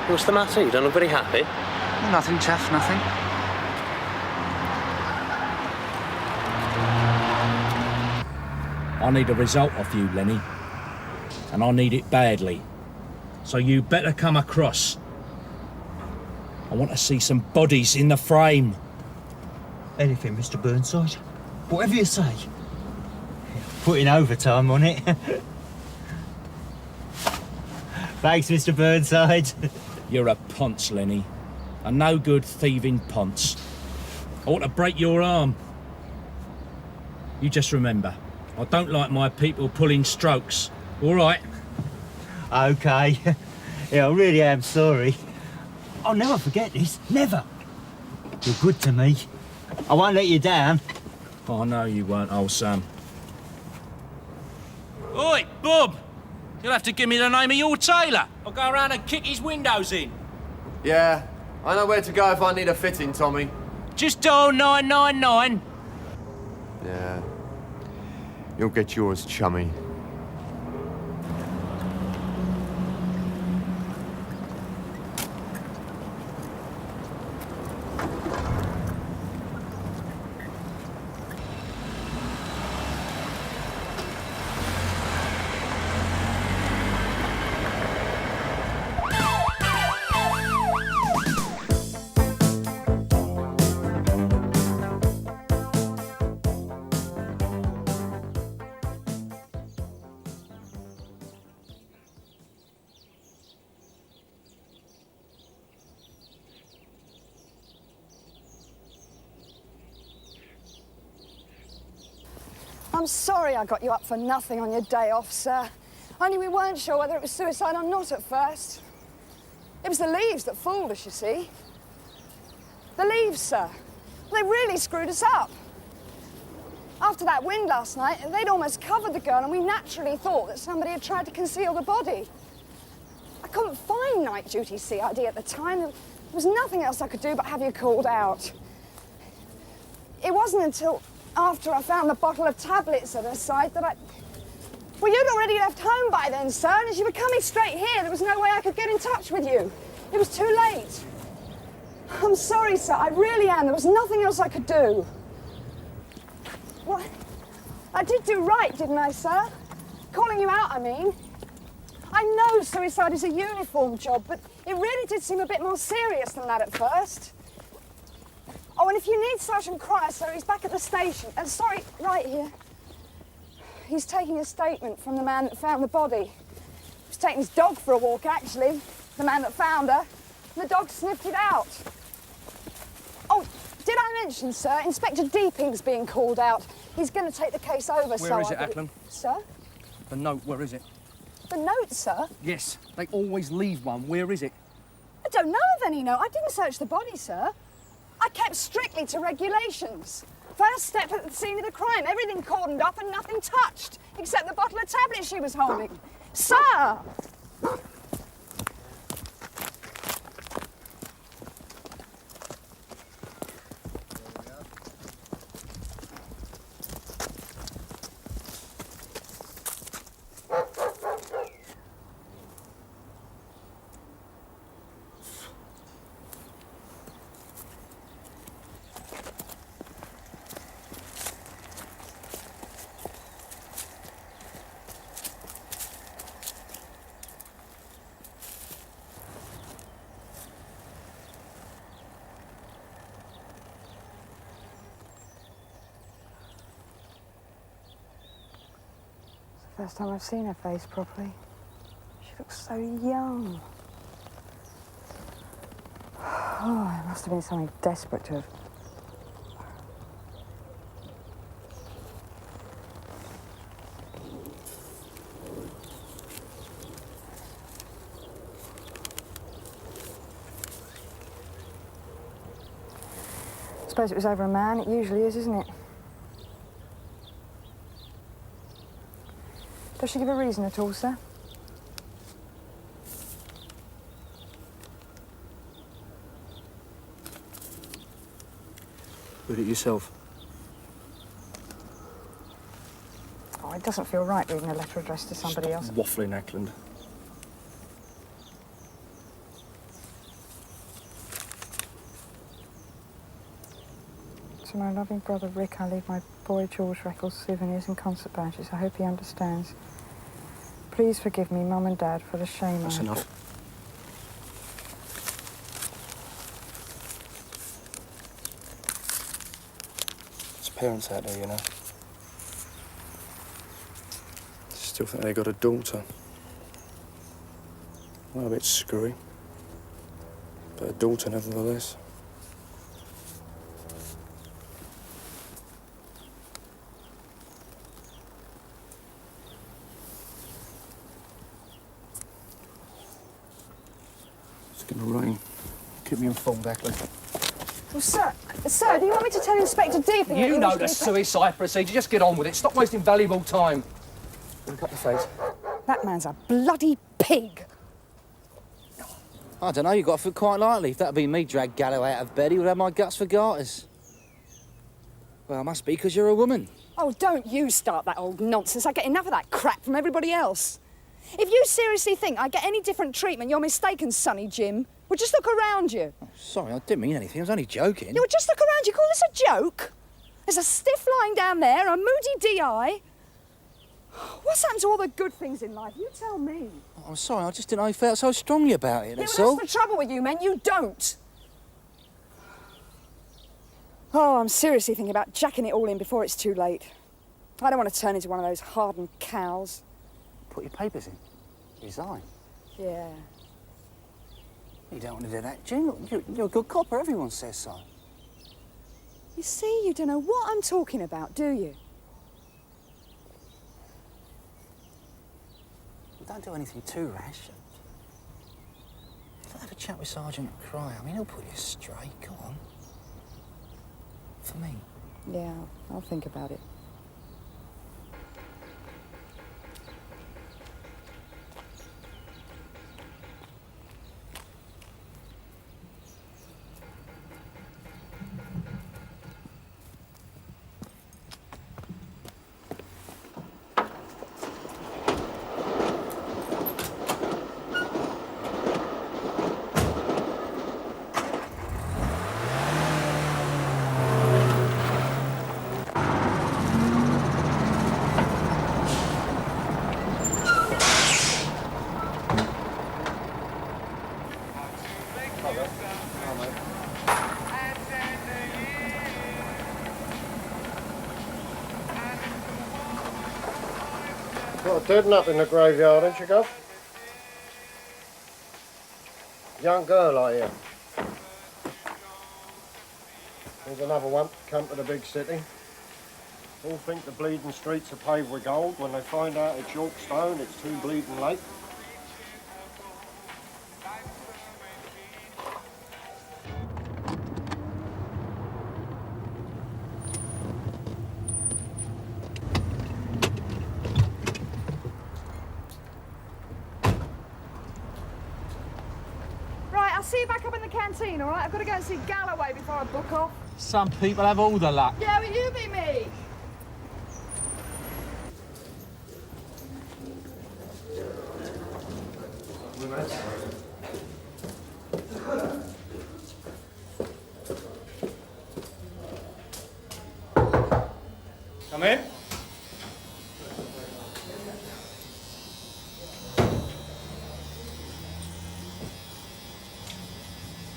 What's the matter? You don't look very happy. Nothing, Chaff, nothing. I need a result off you, Lenny. And I need it badly. So you better come across. I want to see some bodies in the frame. Anything, Mr. Burnside. Whatever you say. Put in overtime on it. Thanks, Mr. Burnside. You're a ponce, Lenny. A no-good thieving ponce. I want to break your arm. You just remember, I don't like my people pulling strokes. All right? OK. Yeah, I really am sorry. I'll never forget this. Never. You're good to me. I won't let you down. I know you won't, old son. Oi, Bob! You'll have to give me the name of your tailor. I'll go around and kick his windows in. Yeah, I know where to go if I need a fitting, Tommy. Just dial 999. Yeah. You'll get yours, chummy. I'm sorry I got you up for nothing on your day off, sir. Only we weren't sure whether it was suicide or not at first. It was the leaves that fooled us, you see. The leaves, sir. They really screwed us up. After that wind last night, they'd almost covered the girl, and we naturally thought that somebody had tried to conceal the body. I couldn't find night duty CID at the time. There was nothing else I could do but have you called out. It wasn't until after I found the bottle of tablets at her side that I... Well, you'd already left home by then, sir, and as you were coming straight here, there was no way I could get in touch with you. It was too late. I'm sorry, sir, I really am. There was nothing else I could do. What? I did do right, didn't I, sir? Calling you out, I mean. I know suicide is a uniform job, but it really did seem a bit more serious than that at first. Oh, and if you need Sergeant Cryer, sir, he's back at the station. Sorry, right here. He's taking a statement from the man that found the body. He was taking his dog for a walk, actually. The man that found her. And the dog sniffed it out. Oh, did I mention, sir, Inspector Deeping's being called out. He's going to take the case over, Where is it, Ackland? Sir? The note, where is it? The note, sir? Yes, they always leave one. Where is it? I don't know of any note. I didn't search the body, sir. I kept strictly to regulations. First step at the scene of the crime, everything cordoned up and nothing touched, except the bottle of tablets she was holding. Sir! First time I've seen her face properly. She looks so young. Oh, it must have been something desperate to have... I suppose it was over a man. It usually is, isn't it? Does she give a reason at all, sir? Read it yourself. Oh, it doesn't feel right reading a letter addressed to somebody else. Waffling, Ackland. To my loving brother Rick, I leave my boy George records, souvenirs and concert badges. I hope he understands. Please forgive me, Mum and Dad, for the shame That's enough. There's parents out there, you know. Still think they got a daughter. Well, a bit screwy. But a daughter, nevertheless. It's gonna rain. Keep me informed, Ackland. Well, sir, do you want me to tell Inspector Deeping? You know the suicide procedure. Just get on with it. Stop wasting valuable time. Look up the face. That man's a bloody pig. I don't know, you got to feel quite lightly. If that'd be me dragged Galloway out of bed, he would have my guts for garters. Well, it must be because you're a woman. Oh, don't you start that old nonsense. I get enough of that crap from everybody else. If you seriously think I get any different treatment, you're mistaken, Sonny Jim. Well, just look around you. Oh, sorry, I didn't mean anything. I was only joking. Yeah, well, just look around. You call this a joke? There's a stiff lying down there, a moody DI. What's happened to all the good things in life? You tell me. Oh, I'm sorry, I just didn't know you felt so strongly about it, that's well, all. that's the trouble with you men, you don't. Oh, I'm seriously thinking about jacking it all in before it's too late. I don't want to turn into one of those hardened cows. Put your papers in. Resign. Yeah. You don't want to do that, Jim. Look, you're a good copper. Everyone says so. You see, you don't know what I'm talking about, do you? Don't do anything too rash. Have a chat with Sergeant Cry. I mean, he'll put you straight. Go on. For me. Yeah, I'll think about it. Got a dead nut in the graveyard, ain't you, Gov? Young girl, I hear. There's another one come to the big city. All think the bleeding streets are paved with gold. When they find out it's York stone, it's too bleeding late. Right, I'll see you back up in the canteen, all right? I've got to go and see Galloway before I book off. Some people have all the luck. Yeah, but you be me. Come in.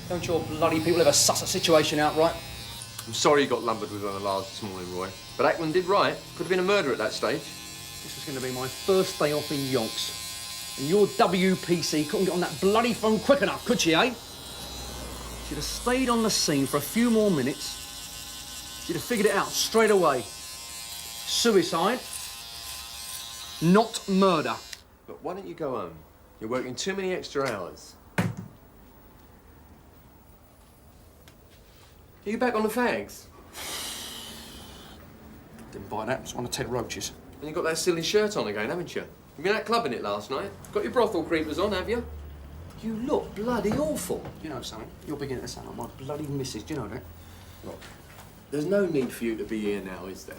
Don't your bloody people ever suss a situation out right? I'm sorry you got lumbered with one of the large this morning, Roy. But Ackland did right. Could have been a murder at that stage. This was going to be my first day off in yonks. And your WPC couldn't get on that bloody phone quick enough, could she, eh? She'd have stayed on the scene for a few more minutes. She'd have figured it out straight away. Suicide, not murder. But why don't you go home? You're working too many extra hours. Are you back on the fags? Didn't buy that. It's one of Ted Roach's. And you got that silly shirt on again, haven't you? You been out clubbing it last night? Got your brothel creepers on, have you? You look bloody awful. You know something? You're beginning to sound like my bloody missus. Do you know that? Look, there's no need for you to be here now, is there?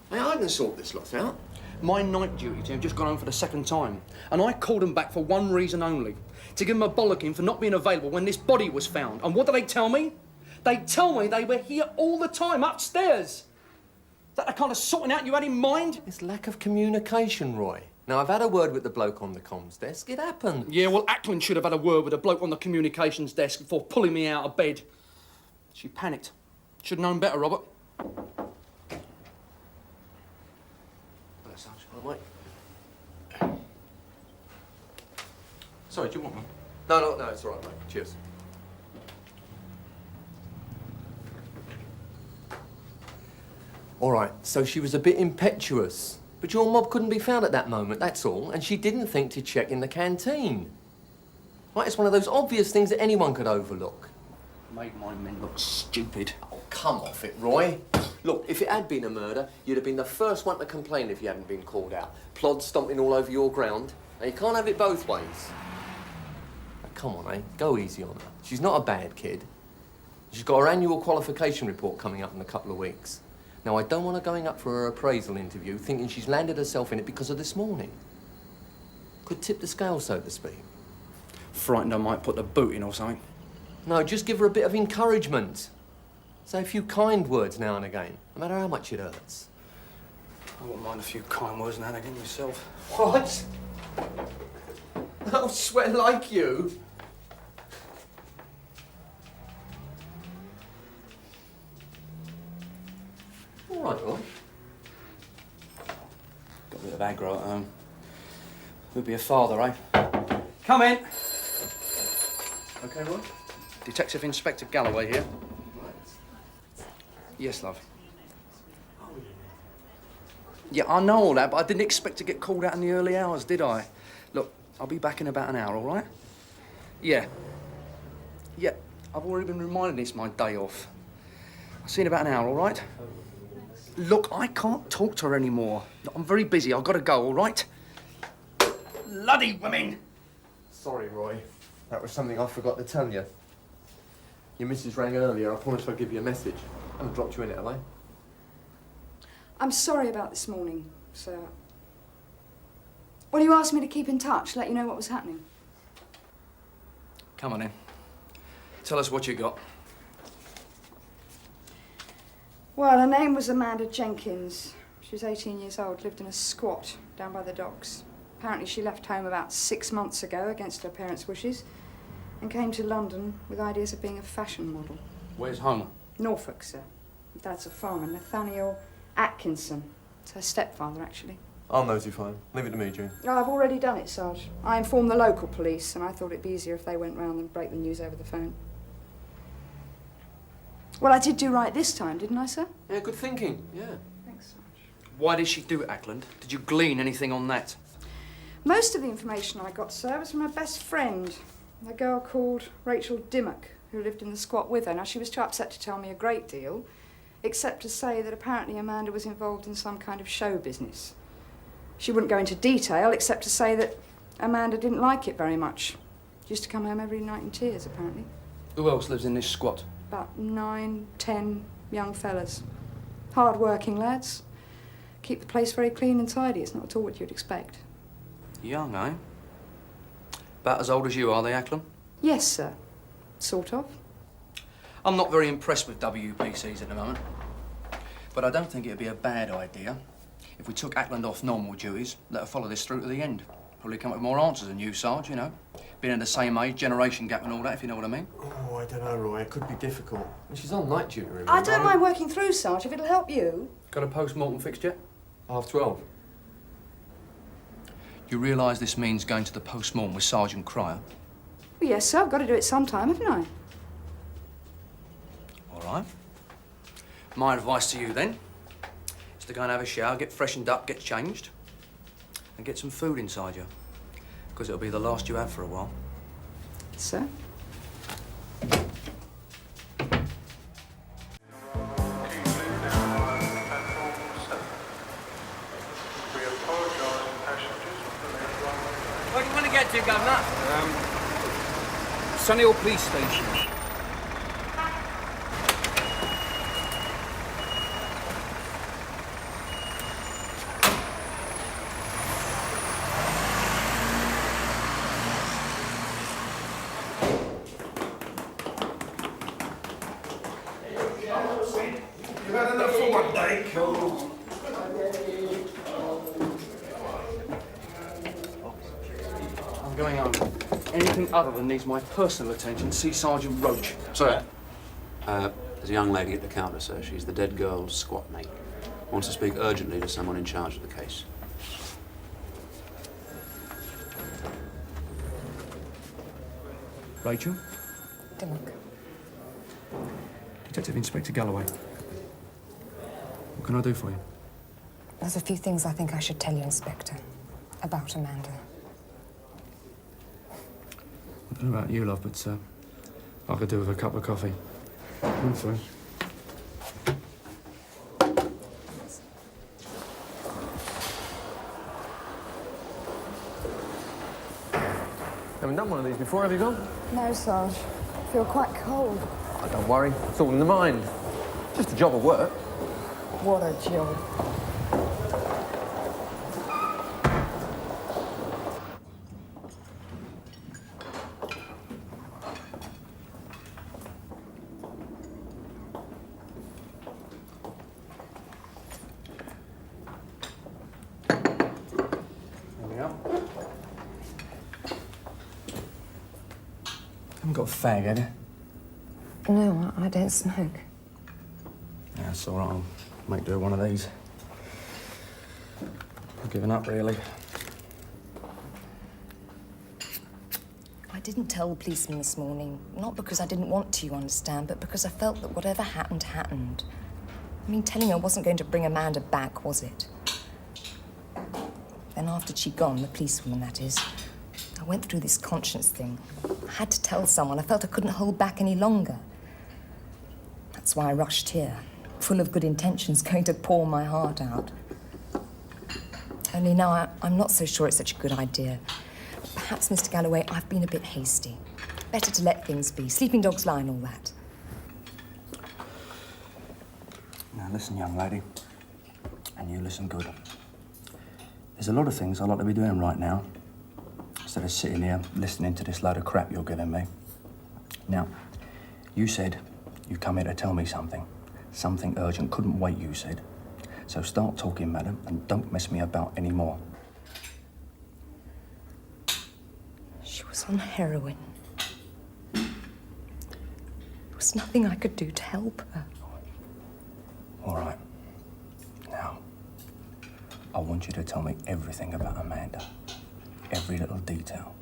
Hey, I can sort this lot out. My night duty team have just gone home for the second time. And I called them back for one reason only. To give them a bollocking for not being available when this body was found. And what do they tell me? They tell me they were here all the time, upstairs. Is that the kind of sorting out you had in mind? It's lack of communication, Roy. Now, I've had a word with the bloke on the comms desk. It happened. Yeah, well, Ackland should have had a word with the bloke on the communications desk before pulling me out of bed. She panicked. Should have known better, Robert. Oh, mate. Sorry, do you want one? No, it's all right, mate. Cheers. All right, so she was a bit impetuous. But your mob couldn't be found at that moment, that's all. And she didn't think to check in the canteen. Right, it's one of those obvious things that anyone could overlook. Made my men look stupid. Oh, come off it, Roy. Look, if it had been a murder, you'd have been the first one to complain if you hadn't been called out. Plods stomping all over your ground. Now, you can't have it both ways. Now, come on, eh? Go easy on her. She's not a bad kid. She's got her annual qualification report coming up in a couple of weeks. Now, I don't want her going up for her appraisal interview thinking she's landed herself in it because of this morning. Could tip the scale, so to speak. Frightened I might put the boot in or something. No, just give her a bit of encouragement. Say a few kind words now and again, no matter how much it hurts. I wouldn't mind a few kind words now and again myself. What? I'll sweat like you. All right, Roy. Got a bit of aggro at home. Who'd be a father, eh? Come in. Okay, Roy? Detective Inspector Galloway here. Right. Yes, love. Yeah, I know all that, but I didn't expect to get called out in the early hours, did I? Look, I'll be back in about an hour, all right? Yeah. Yeah, I've already been reminded it's my day off. I'll see you in about an hour, all right? Look, I can't talk to her anymore. Look, I'm very busy. I've got to go, all right? Bloody women! Sorry, Roy. That was something I forgot to tell you. Your missus rang earlier. I promised I'd give you a message. I haven't dropped you in it, have I? I'm sorry about this morning, sir. Well, you asked me to keep in touch, let you know what was happening. Come on in. Tell us what you got. Well, her name was Amanda Jenkins. She was 18 years old, lived in a squat down by the docks. Apparently she left home about 6 months ago against her parents' wishes and came to London with ideas of being a fashion model. Where's home? Norfolk, sir. Dad's a farmer, Nathaniel Atkinson. It's her stepfather, actually. I'll notify him. Leave it to me, June. Oh, I've already done it, Sarge. I informed the local police and I thought it'd be easier if they went round than break the news over the phone. Well, I did do right this time, didn't I, sir? Yeah, good thinking, yeah. Thanks, Sarge. Why did she do it, Ackland? Did you glean anything on that? Most of the information I got, sir, was from her best friend, a girl called Rachel Dimmock, who lived in the squat with her. Now, she was too upset to tell me a great deal, except to say that apparently Amanda was involved in some kind of show business. She wouldn't go into detail, except to say that Amanda didn't like it very much. She used to come home every night in tears, apparently. Who else lives in this squat? About 9, 10 young fellas. Hard-working lads. Keep the place very clean and tidy. It's not at all what you'd expect. Young, eh? About as old as you, are they, Ackland? Yes, sir. Sort of. I'm not very impressed with WPCs at the moment. But I don't think it'd be a bad idea if we took Ackland off normal duties, let her follow this through to the end. Probably come up with more answers than you, Sarge, you know. Being in the same age, generation gap and all that, if you know what I mean. Oh, I don't know, Roy. It could be difficult. She's on night duty, remember? I don't mind working through, Sarge, if it'll help you. Got a post-mortem fixed yet? 12:30. You realise this means going to the post-mortem with Sergeant Cryer? Well, yes, sir. I've got to do it sometime, haven't I? All right. My advice to you, then, is to go and have a shower, get freshened up, get changed, and get some food inside you. Because it'll be the last you have for a while. Sir? Where do you want to get to, Governor? Sunnyhill Police Station. You've had enough for one day, Colin. I'm going home. Anything other than needs my personal attention, see Sergeant Roach. Sorry. There's a young lady at the counter, sir. She's the dead girl's squat mate. Wants to speak urgently to someone in charge of the case. Rachel? Dimmock. Detective Inspector Galloway. What can I do for you? There's a few things I think I should tell you, Inspector, about Amanda. I don't know about you, love, but I could do with a cup of coffee. I'm sorry. Haven't done one of these before, have you, gone? No, Sarge. I feel quite cold. Oh, don't worry. It's all in the mind. Just a job of work. What a job. Haven't got a fag, have you? No, I don't smoke. Yeah, that's all right. I'll make do with one of these. I've given up, really. I didn't tell the policeman this morning, not because I didn't want to, you understand, but because I felt that whatever happened, happened. I mean, telling her wasn't going to bring Amanda back, was it? Then after she'd gone, the policewoman, that is, I went through this conscience thing. I had to tell someone. I felt I couldn't hold back any longer. That's why I rushed here, full of good intentions, going to pour my heart out. Only now I'm not so sure it's such a good idea. Perhaps, Mr. Galloway, I've been a bit hasty. Better to let things be. Sleeping dogs lie and all that. Now listen, young lady, and you listen good. There's a lot of things I'd like to be doing right now, instead of sitting here listening to this load of crap you're giving me. Now, you said you come here to tell me something. Something urgent. Couldn't wait, you said. So start talking, madam, and don't mess me about anymore. She was on heroin. There was nothing I could do to help her. All right. Now, I want you to tell me everything about Amanda. Every little detail.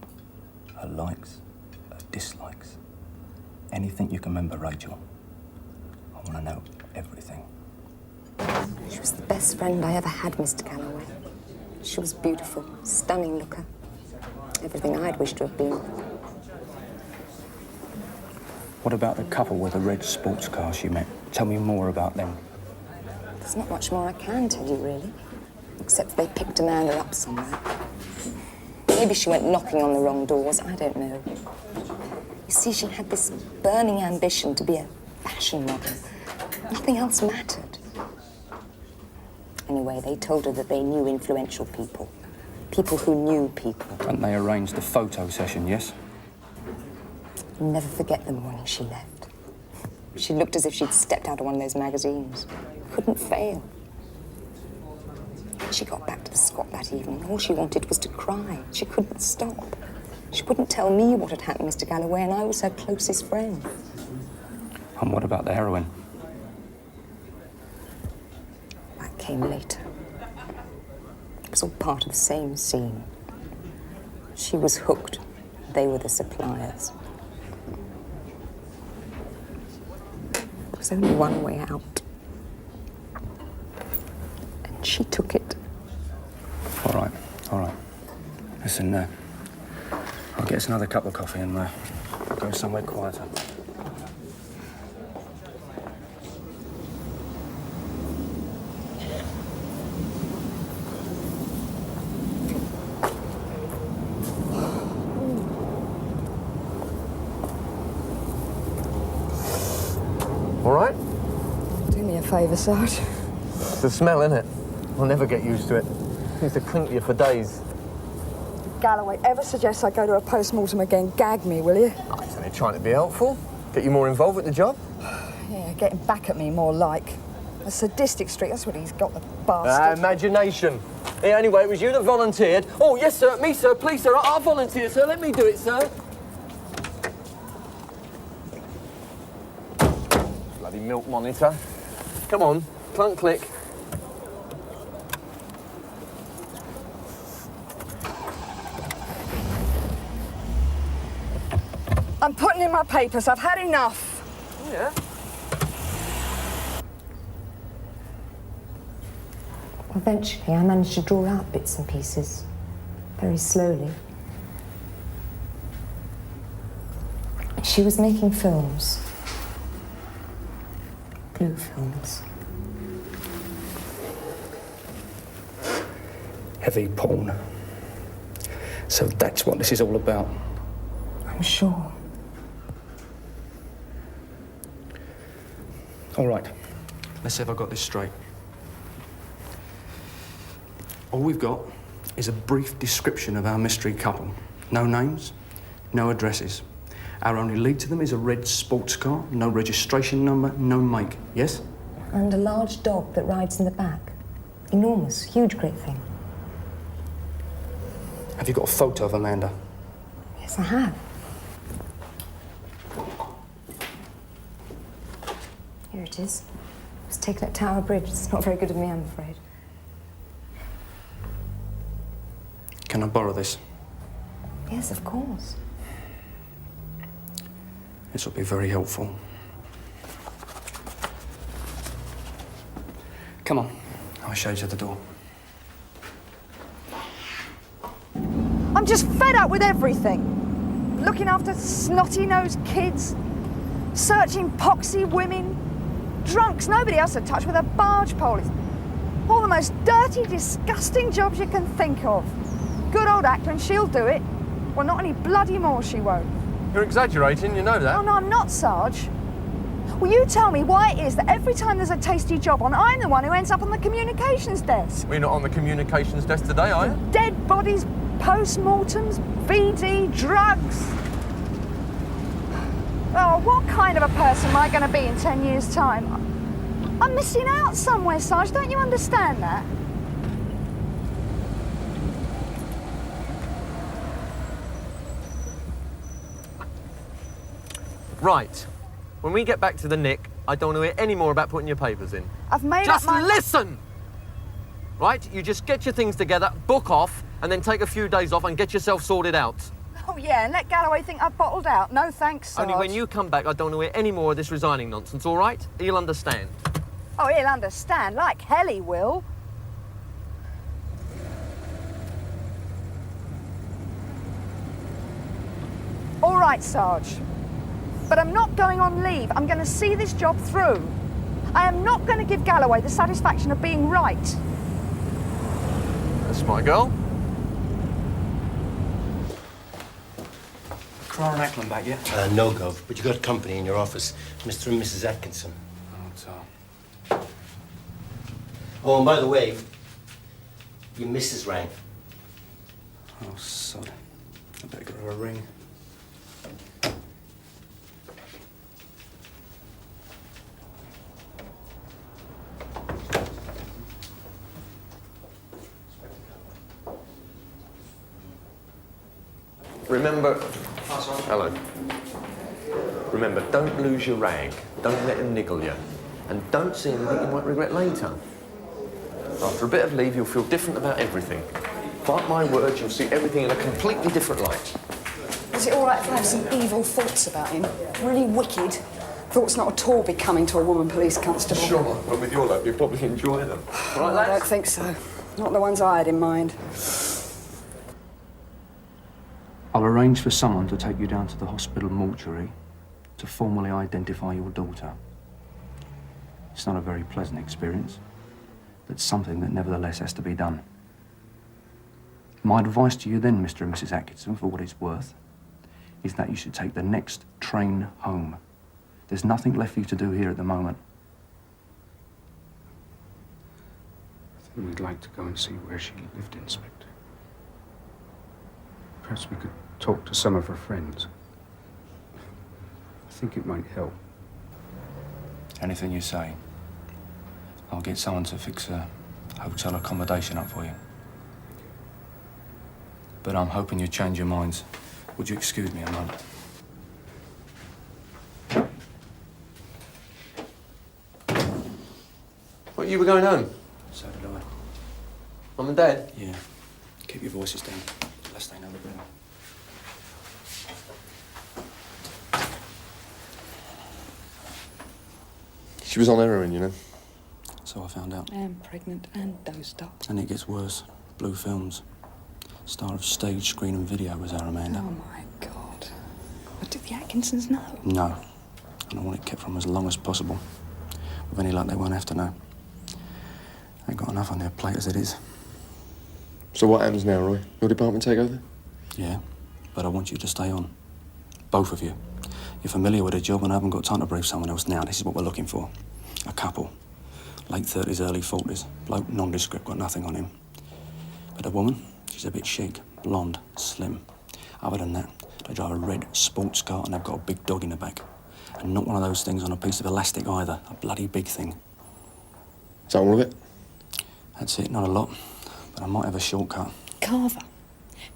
Her likes, her dislikes. Anything you can remember, Rachel. I want to know everything. She was the best friend I ever had, Mr. Galloway. She was beautiful, stunning looker. Everything I'd wished to have been. What about the couple with the red sports car she met? Tell me more about them. There's not much more I can tell you, really. Except they picked Amanda up somewhere. Maybe she went knocking on the wrong doors, I don't know. You see, she had this burning ambition to be a fashion model. Nothing else mattered. Anyway, they told her that they knew influential people. People who knew people. And they arranged a photo session, yes? I'll never forget the morning she left. She looked as if she'd stepped out of one of those magazines. Couldn't fail. When she got back to the Scot that evening, all she wanted was to cry. She couldn't stop. She wouldn't tell me what had happened, Mr. Galloway, and I was her closest friend. And what about the heroin? That came later. It was all part of the same scene. She was hooked. They were the suppliers. There was only one way out. And she took it. All right, all right. Listen, I'll get us another cup of coffee and go somewhere quieter. All right? Do me a favour, Sarge. It's the smell, isn't it? I'll never get used to it. It used to clink you for days. Galloway, ever suggests I go to a post-mortem again, gag me, will you? I was only trying to be helpful. Get you more involved with the job. Yeah, getting back at me, more like. A sadistic streak, that's what he's got, the bastard. Imagination. Yeah, anyway, it was you that volunteered. Oh, yes, sir. Me, sir. Please, sir. I'll volunteer, sir. Let me do it, sir. Bloody milk monitor. Come on. Clunk, click. I'm putting in my papers. I've had enough. Yeah? Eventually, I managed to draw out bits and pieces, very slowly. She was making films. Blue films. Heavy porn. So that's what this is all about. I'm sure. All right, let's see if I got this straight. All we've got is a brief description of our mystery couple. No names, no addresses. Our only lead to them is a red sports car, no registration number, no make. Yes? And a large dog that rides in the back. Enormous, huge, great thing. Have you got a photo of Amanda? Yes, I have. Here it is. It was taken at Tower Bridge. It's not very good of me, I'm afraid. Can I borrow this? Yes, of course. This will be very helpful. Come on, I'll show you to the door. I'm just fed up with everything. Looking after snotty-nosed kids, searching poxy women, drunks nobody else to touch with a barge pole. It's all the most dirty, disgusting jobs you can think of. Good old Ackland, she'll do it. Well, not any bloody more she won't. You're exaggerating, you know that. Oh, no, I'm not, Sarge. Will you tell me why it is that every time there's a tasty job on, I'm the one who ends up on the communications desk? We're not on the communications desk today, are you? Dead bodies, post-mortems, VD, drugs. Oh, what kind of a person am I going to be in 10 years' time? I'm missing out somewhere, Sarge. Don't you understand that? Right. When we get back to the Nick, I don't want to hear any more about putting your papers in. I've made Just up my... listen! Right? You just get your things together, book off, and then take a few days off and get yourself sorted out. Oh, yeah, and let Galloway think I've bottled out. No thanks, Sarge. Only when you come back, I don't want to hear any more of this resigning nonsense, all right? He'll understand. Oh, he'll understand. Like hell he will. All right, Sarge. But I'm not going on leave. I'm going to see this job through. I am not going to give Galloway the satisfaction of being right. That's my girl. Crow and Ackland back yet? No, Gov, but you got company in your office. Mr. and Mrs. Atkinson. Oh, and by the way, your missus rang. Oh, sod. I better give her a ring. Remember... Hello. Remember, don't lose your rag. Don't let him niggle you. And don't see anything you might regret later. After a bit of leave, you'll feel different about everything. Mark my words, you'll see everything in a completely different light. Is it all right if I have some evil thoughts about him? Really wicked. Thoughts not at all becoming to a woman police constable. Sure. Well, with your luck, you'll probably enjoy them. Well, I don't think so. Not the ones I had in mind. I'll arrange for someone to take you down to the hospital mortuary to formally identify your daughter. It's not a very pleasant experience, but something that nevertheless has to be done. My advice to you then, Mr. and Mrs. Atkinson, for what it's worth, is that you should take the next train home. There's nothing left for you to do here at the moment. I think we'd like to go and see where she lived, Inspector. Perhaps we could talk to some of her friends. I think it might help. Anything you say. I'll get someone to fix a hotel accommodation up for you. But I'm hoping you change your minds. Would you excuse me a moment? What, you were going home? So did I. Mum and Dad? Yeah. Keep your voices down, lest they know the drill. She was on heroin, you know. So I found out. I am pregnant and dosed up. And it gets worse. Blue Films. Star of stage, screen and video was our Amanda. Oh, my God. What, did the Atkinsons know? No. And I want it kept from as long as possible. With any luck, they won't have to know. They've got enough on their plate as it is. So what happens now, Roy? Your department take over? Yeah, but I want you to stay on. Both of you. You're familiar with the job and I haven't got time to brief someone else now. This is what we're looking for. A couple. Late 30s, early 40s. Bloke nondescript, got nothing on him. But a woman, she's a bit chic, blonde, slim. Other than that, they drive a red sports car and they've got a big dog in the back. And not one of those things on a piece of elastic either. A bloody big thing. Is that all of it? That's it, not a lot. But I might have a shortcut.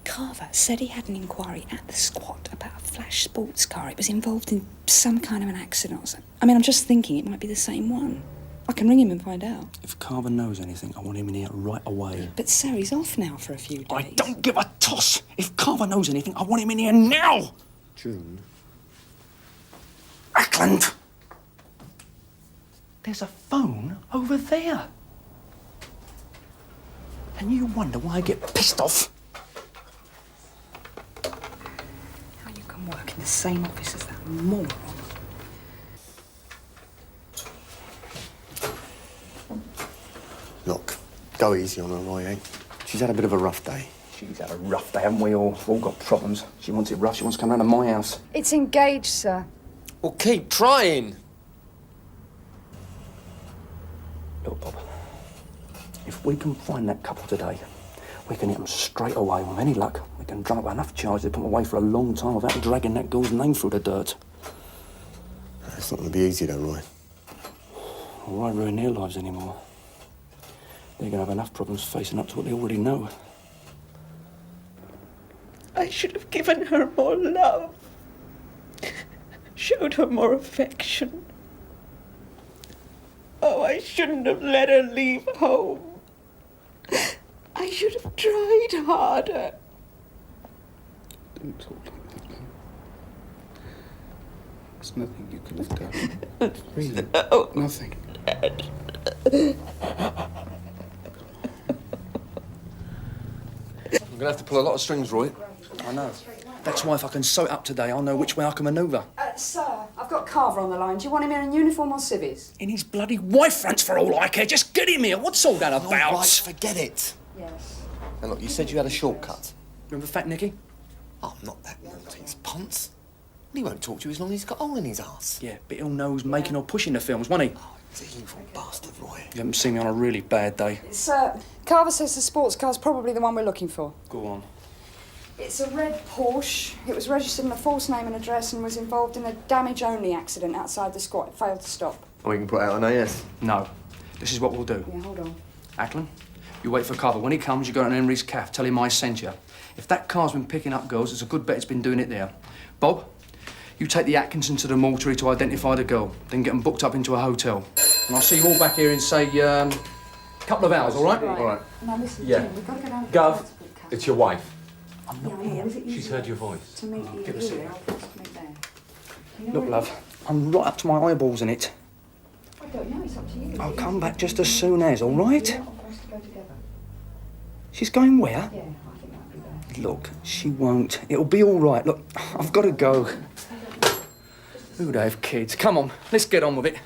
Carver said he had an inquiry at the squad about a flash sports car. It was involved in some kind of an accident or something. I mean, I'm just thinking it might be the same one. I can ring him and find out. If Carver knows anything, I want him in here right away. But sir, he's off now for a few days. I don't give a toss! If Carver knows anything, I want him in here now! June. Ackland! There's a phone over there. And you wonder why I get pissed off? work in the same office as that moron. Look, go easy on her, Roy, eh? She's had a bit of a rough day. She's had a rough day, haven't we all? We've all got problems. She wants it rough. She wants to come round to my house. It's engaged, sir. Well, keep trying. Look, Bob, if we can find that couple today, we can hit them straight away. With any luck, we can drum up enough charges to put them away for a long time without dragging that girl's name through the dirt. It's not going to be easy, though, Roy. We won't ruin their lives anymore. They're going to have enough problems facing up to what they already know. I should have given her more love. Showed her more affection. Oh, I shouldn't have let her leave home. I should have tried harder. Don't talk like that, man. There's nothing you could have done. Really. Oh. Nothing. I'm going to have to pull a lot of strings, Roy. I know. That's why if I can sew it up today, I'll know which way I can manoeuvre. Sir, I've got Carver on the line. Do you want him in uniform or civvies? In his bloody wife fronts for all I care. Just get him here. What's all that about? All right, forget it. Yes. Now, look, you said you had a shortcut. Remember Fat Nicky? Oh, not that naughty. It's Ponce. He won't talk to you as long as he's got hole in his arse. Yeah, but he'll know who's making or pushing the films, won't he? Oh, he's an evil bastard, Roy. You haven't seen me on a really bad day. Sir, Carver says the sports car's probably the one we're looking for. Go on. It's a red Porsche. It was registered in a false name and address and was involved in a damage-only accident outside the squat. It failed to stop. Oh, we can put out an AS? No. This is what we'll do. Yeah, hold on. Ackland, you wait for Carver. When he comes, you go to Henry's caff. Tell him I sent you. If that car's been picking up girls, it's a good bet it's been doing it there. Bob, you take the Atkinson to the mortuary to identify the girl, then get them booked up into a hotel. And I'll see you all back here in, say, a couple of hours, all right? Right. All right. Now listen, Yeah. Jim, we've got to go down to Gov, the it's your wife. I'm not here. She's heard your voice. To meet you Give us here. it. I'll just meet there. You know Look, where- love, I'm right up to my eyeballs in it. I don't know. It's up to you. I'll come back just as soon as, all right? Yeah, for us to go together. She's going where? Yeah, I think that'd be best. Look, she won't. It'll be all right. Look, I've got to go. Who'd have kids? Come on, let's get on with it.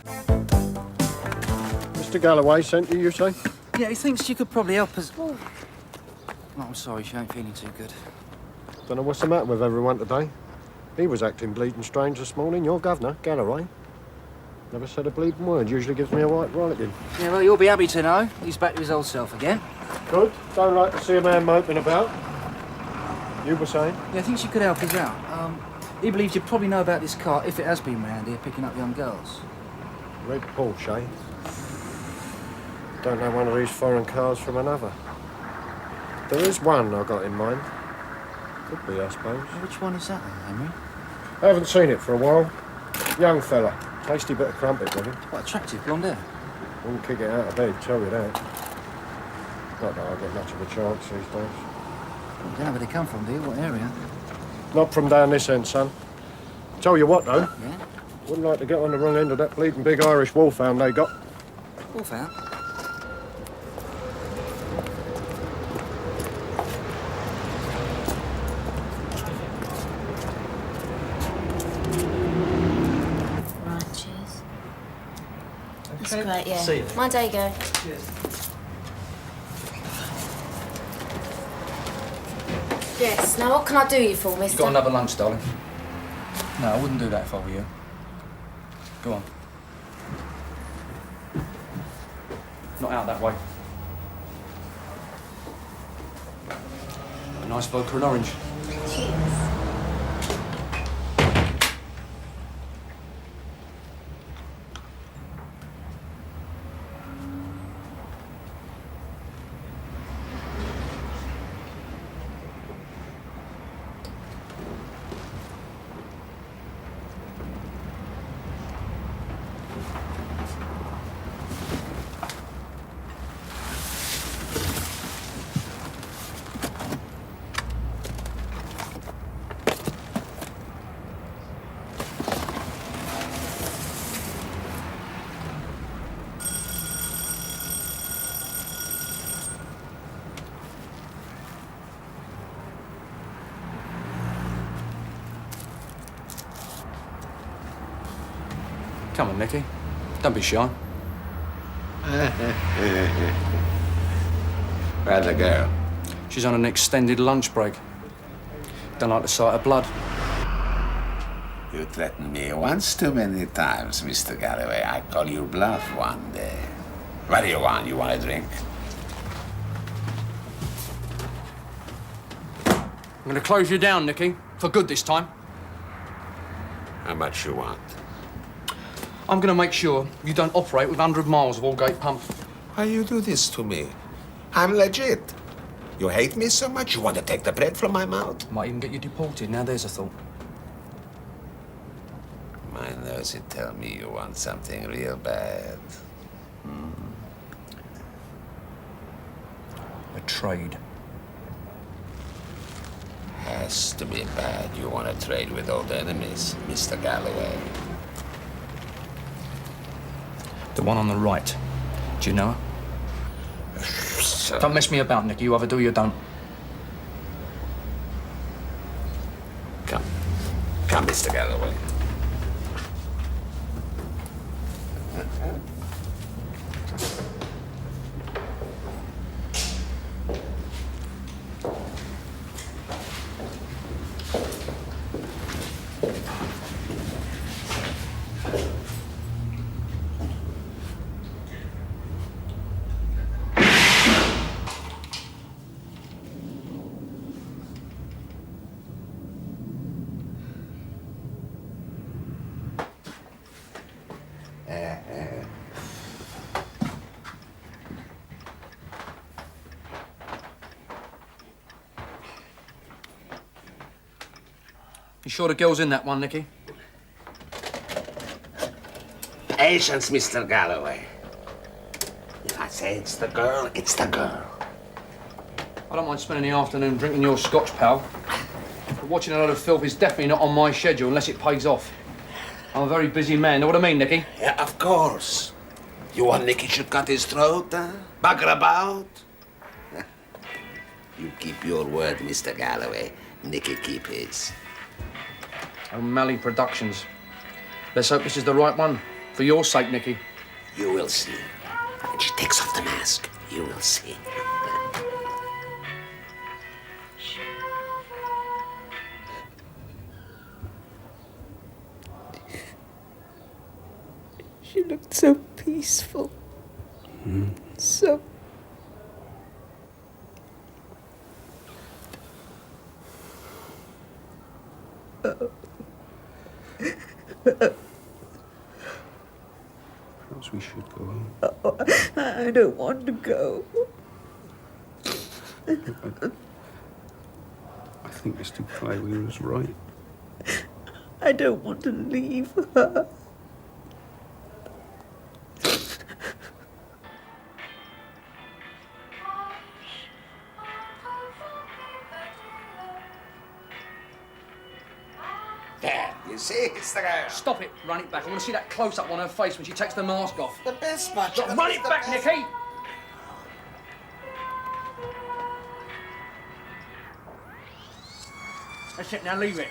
Mr. Galloway sent you say? Yeah, he thinks you could probably help us. Oh, I'm sorry, she ain't feeling too good. Don't know what's the matter with everyone today. He was acting bleeding strange this morning. Your governor, Galloway, never said a bleeding word. Usually gives me a white rollicking. Yeah, well, you'll be happy to know. He's back to his old self again. Good. Don't like to see a man moping about. You were saying? Yeah, I think she could help us out. He believes you probably know about this car, if it has been round here, picking up young girls. Red Porsche, eh? Don't know one of these foreign cars from another. There is one I got in mind. Could be, I suppose. Which one is that, then, Henry? I haven't seen it for a while. Young fella. Tasty bit of crumpet with him. Quite attractive, blonde hair. Wouldn't kick it out of bed, tell you that. Not that I get much of a chance these days. You don't know where they come from, do you? What area? Not from down this end, son. Tell you what, though. Yeah? Wouldn't like to get on the wrong end of that bleeding big Irish wolfhound they got. Wolfhound? Right, cheers. That's Okay. great, yeah. See you. Mind how you go. Cheers. Yes, now what can I do you for, You mister? got another lunch, darling? No, I wouldn't do that if I were you. Go on. Not out that way. A nice vodka and orange. Cheers. Come on, Nicky. Don't be shy. Where's the girl? She's on an extended lunch break. Don't like the sight of blood. You threatened me once too many times, Mr. Galloway. I call your bluff one day. What do you want? You want a drink? I'm going to close you down, Nicky. For good this time. How much you want? I'm going to make sure you don't operate with 100 miles of all-gate pump. Why you do this to me? I'm legit. You hate me so much, you want to take the bread from my mouth? Might even get you deported. Now there's a thought. My nose, it tell me you want something real bad. A trade. Has to be bad. You want to trade with old enemies, Mr. Galloway. The one on the right. Do you know her? Don't mess me about, Nicky. You either do or you don't. Come. Come, Mr. Galloway. You sure the girl's in that one, Nicky? Patience, Mr. Galloway. If I say it's the girl, it's the girl. I don't mind spending the afternoon drinking your scotch, pal. But watching a lot of filth is definitely not on my schedule unless it pays off. I'm a very busy man. Know what I mean, Nicky? Yeah, of course. You want Nicky should cut his throat, huh? Bugger about? You keep your word, Mr. Galloway. Nicky keep his. O'Malley Productions. Let's hope this is the right one. For your sake, Nicky. You will see. When she takes off the mask, you will see. She looked so peaceful. So... Perhaps we should go home. I don't want to go. I think Mr. Clay was right. I don't want to leave her. There, you see? It's the girl. Stop it. Run it back. I want to see that close-up on her face when she takes the mask off. The best part. Stop. Run it back, Nicky! That's it. Now leave it.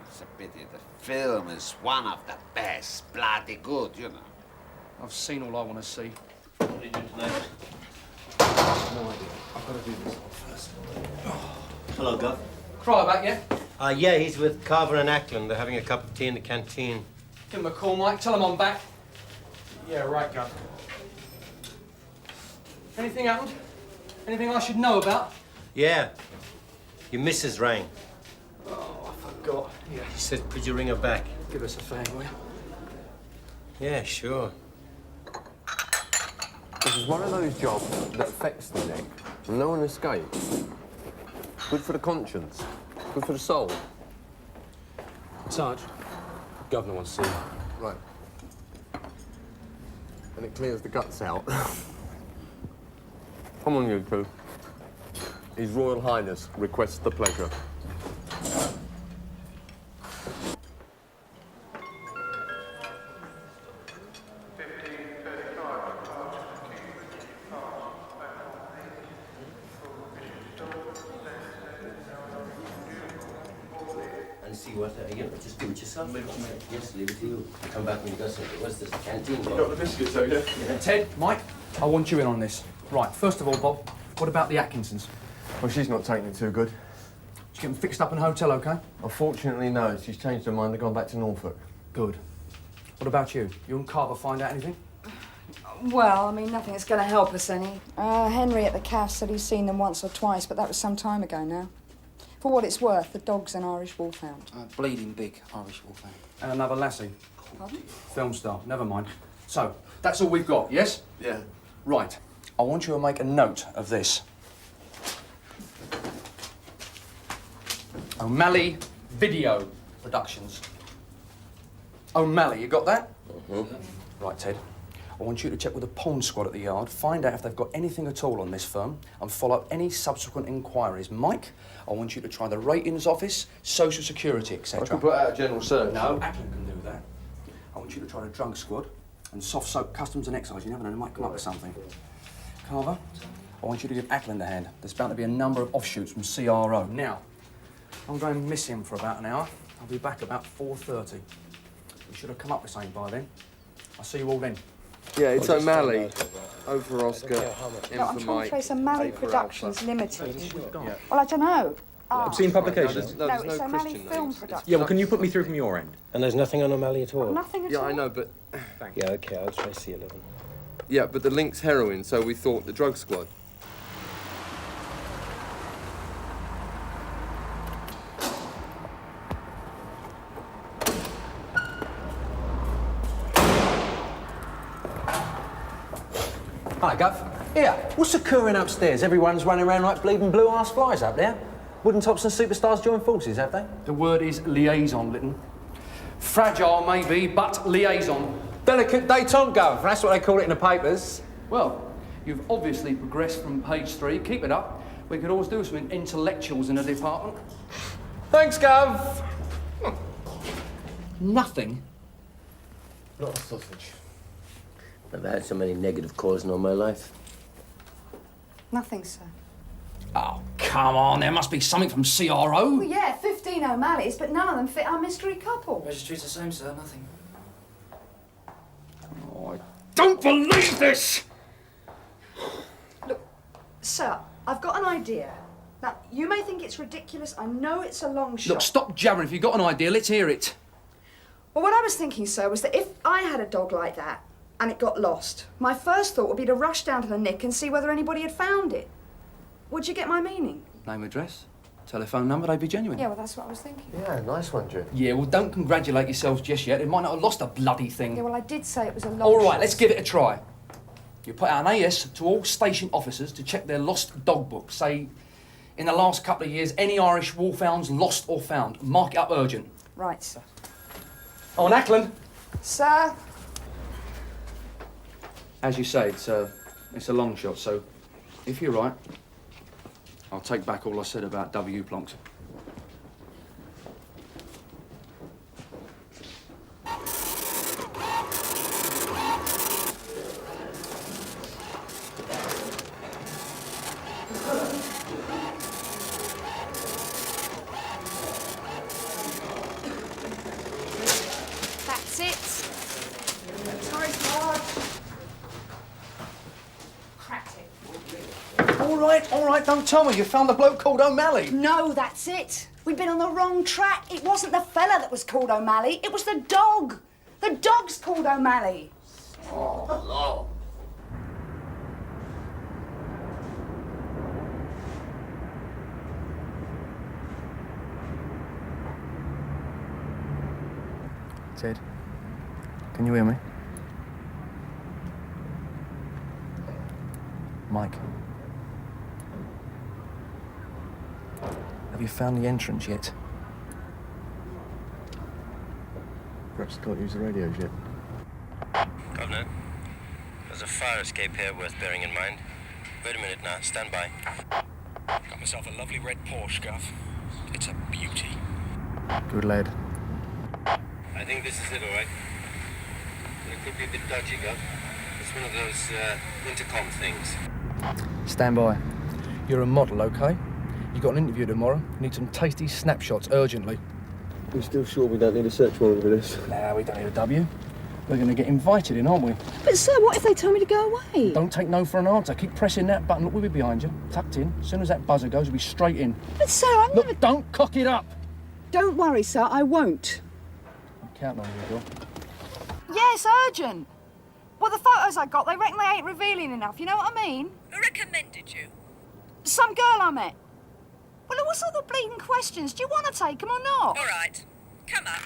It's a pity. The film is one of the best. Bloody good, you know. I've seen all I want to see. What did you do today? No idea. I've got to do this first. Hello, Gov. Cry back, yeah? Yeah, he's with Carver and Ackland. They're having a cup of tea in the canteen. Give him a call, Mike. Tell him I'm back. Yeah, right, Gov. Anything happened? Anything I should know about? Yeah. Your missus rang. Oh, I forgot. Yeah. She said, could you ring her back? Give us a fag, will you? Yeah, sure. This is one of those jobs that affects the neck. No one escapes. Good for the conscience. Good for the soul. Sarge, the governor wants to see you. Right. And it clears the guts out. Come on, you two. His Royal Highness requests the pleasure. see what, just do it yourself. Yes, leave it to you. Come back when you got something. What's this, canteen? You got the biscuits, have you? Yeah. Ted, Mike, I want you in on this. Right, first of all, Bob, what about the Atkinsons? Well, she's not taking it too good. Did you get them fixed up in a hotel, OK? Unfortunately, no. She's changed her mind and gone back to Norfolk. Good. What about you? You and Carver find out anything? Well, I mean, nothing that's going to help us any. Henry at the CAF said he's seen them once or twice, but that was some time ago now. For what it's worth, the dog's an Irish wolfhound. Bleeding big Irish wolfhound. And another lassie. Pardon? Film star, never mind. So, that's all we've got, yes? Yeah. Right. I want you to make a note of this. O'Malley Video Productions. O'Malley, you got that? Right, Ted. I want you to check with the pawn squad at the yard, find out if they've got anything at all on this firm, and follow up any subsequent inquiries. Mike, I want you to try the ratings office, social security, etc. I can put out a general search. No, Ackland can do that. I want you to try the drug squad and soft soap customs and excise. You never know, they might come up with something. Carver, I want you to give Ackland a hand. There's bound to be a number of offshoots from CRO. Now, I'm going to miss him for about an hour. I'll be back about 4:30. We should have come up with something by then. I'll see you all then. Yeah, it's O'Malley. O for Oscar, No, M I'm for trying Mike. to trace O'Malley A for Productions Alpha. Limited. Yeah. Well, I don't know. Obscene publications? No, it's O'Malley Film Productions. Yeah, well, can you put me through from your end? And there's nothing on O'Malley at all? Nothing at Yeah, all. I know, but... Yeah, OK, I'll try C11. Yeah, but the link's heroin, so we thought the drug squad. Hi, Gov. Here, what's occurring upstairs? Everyone's running around like bleeding blue-ass flies up there. Wooden Tops and Superstars join forces, have they? The word is liaison, Lytton. Fragile, maybe, but liaison. Delicate détente, Gov. That's what they call it in the papers. Well, you've obviously progressed from page 3. Keep it up. We could always do with some intellectuals in the department. Thanks, Gov. Nothing. Not a sausage. Never had so many negative calls in all my life. Nothing, sir. Oh, come on. There must be something from CRO. Well, yeah, 15 O'Malleys, but none of them fit our mystery couple. Registry's the same, sir. Nothing. Oh, I don't believe this! Look, sir, I've got an idea. Now, you may think it's ridiculous. I know it's a long shot. Look, stop jabbering. If you've got an idea, let's hear it. Well, what I was thinking, sir, was that if I had a dog like that and it got lost, my first thought would be to rush down to the nick and see whether anybody had found it. Would you get my meaning? Name, address, telephone number, they'd be genuine. Yeah, well, that's what I was thinking. Yeah, nice one, Jim. Yeah, well, don't congratulate yourselves just yet. They might not have lost a bloody thing. Yeah, well, I did say it was a long All right, shot. let's give it a try. You put out an AS to all station officers to check their lost dog book. Say, in the last couple of years, any Irish wolfhounds lost or found. Mark it up urgent. Right, sir. Oh, and Ackland. Sir? As you say, it's a long shot, so if you're right, I'll take back all I said about W plonks. That's it. Sorry, George. Cracked it. All right, don't tell me you found the bloke called O'Malley. No, that's it. We've been on the wrong track. It wasn't the fella that was called O'Malley. It was the dog. The dog's called O'Malley. Oh, Lord. Ted, can you hear me? Mike. Have you found the entrance yet? Perhaps can't use the radios yet. Governor, there's a fire escape here worth bearing in mind. Wait a minute now, stand by. Got myself a lovely red Porsche, Gov. It's a beauty. Good lad. I think this is it, all right? But it could be a bit dodgy, Gov. It's one of those intercom things. Stand by. You're a model, okay? You got an interview tomorrow. You need some tasty snapshots urgently. You still sure we don't need a search warrant for this? Nah, we don't need a W. We're going to get invited in, aren't we? But, sir, what if they tell me to go away? Don't take no for an answer. Keep pressing that button. Look, we'll be behind you, tucked in. As soon as that buzzer goes, we'll be straight in. But, sir, I'm Look, never... don't cock it up. Don't worry, sir, I won't. I'm counting on you, girl. Yeah, it's urgent. Well, the photos I got, they reckon they ain't revealing enough, you know what I mean? Who recommended you? Some girl I met. Well, what's all the bleeding questions? Do you want to take them or not? All right, come up.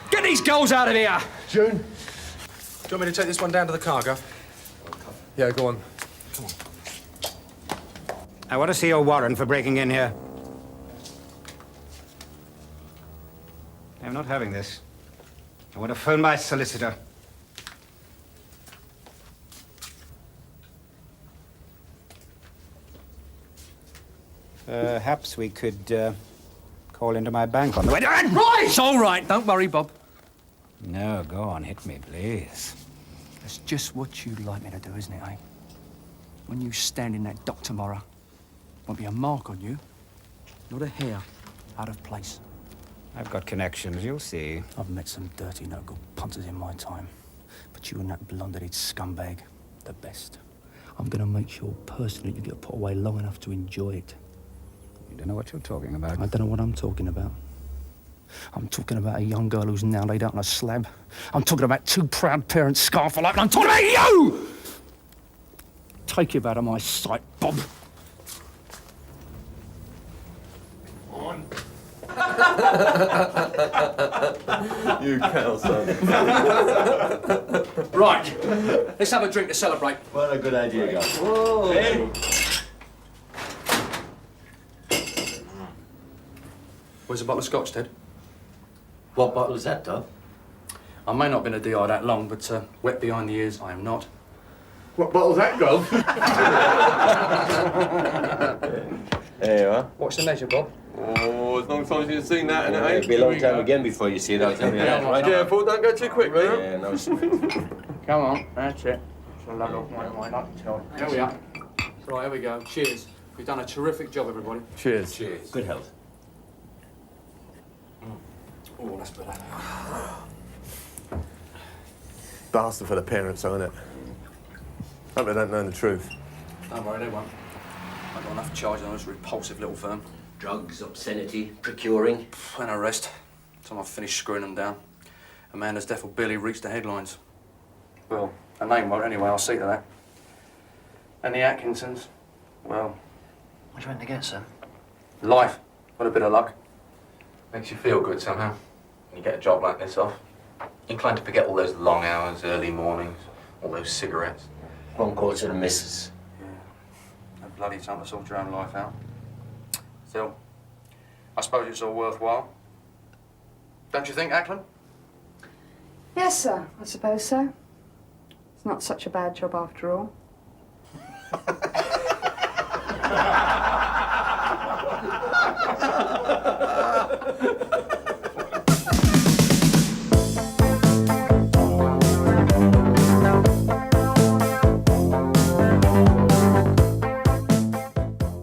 Get these girls out of here! June? Do you want me to take this one down to the car, Gov? Yeah, go on. Come on. I want to see your warrant for breaking in here. I'm not having this. I want to phone my solicitor. Perhaps we could call into my bank on the way. Right! It's all right. Don't worry, Bob. No, go on. Hit me, please. That's just what you'd like me to do, isn't it, eh? When you stand in that dock tomorrow, won't be a mark on you. Not a hair out of place. I've got connections, you'll see. I've met some dirty, no-good punters in my time. But you and that blonde-headed scumbag, the best. I'm gonna make sure personally you get put away long enough to enjoy it. You don't know what you're talking about. I don't know what I'm talking about. I'm talking about a young girl who's now laid out on a slab. I'm talking about two proud parents scarf alike, and I'm talking about you! Take you out of my sight, Bob. On. You cow son. Right. Let's have a drink to celebrate. What a good idea, guys. Whoa. Hey. Where's a bottle of scotch, Ted? What bottle is that, Doc? I may not have been a DI that long, but wet behind the ears, I am not. What bottle's that, Gov? There you are. What's the measure, Bob? Oh, it's a long time since you've seen that, and it ain't. It'll be a long time again before you see it, I'll tell you that. Right, careful, don't go too quick, man. Yeah, no. Come on, that's it. Shall I look my up? Here we are. Right, here we go. Cheers. You've done a terrific job, everybody. Cheers. Cheers. Good health. Oh, that's better. Bastard for the parents, isn't it? Hope they don't know the truth. Don't worry, they won't. I've got enough charges on this repulsive little firm. Drugs, obscenity, procuring. And arrest. Time I've finished screwing them down. Amanda's death will barely reach the headlines. Well, her name won't anyway, I'll see to that. And the Atkinsons, well... What do you want to get, sir? Life. With a bit of luck. Makes you feel good somehow when you get a job like this off. Inclined to forget all those long hours, early mornings, all those cigarettes. One call to the missus. Yeah. No bloody time to sort your own life out. Still, I suppose it's all worthwhile. Don't you think, Ackland? Yes, sir, I suppose so. It's not such a bad job after all.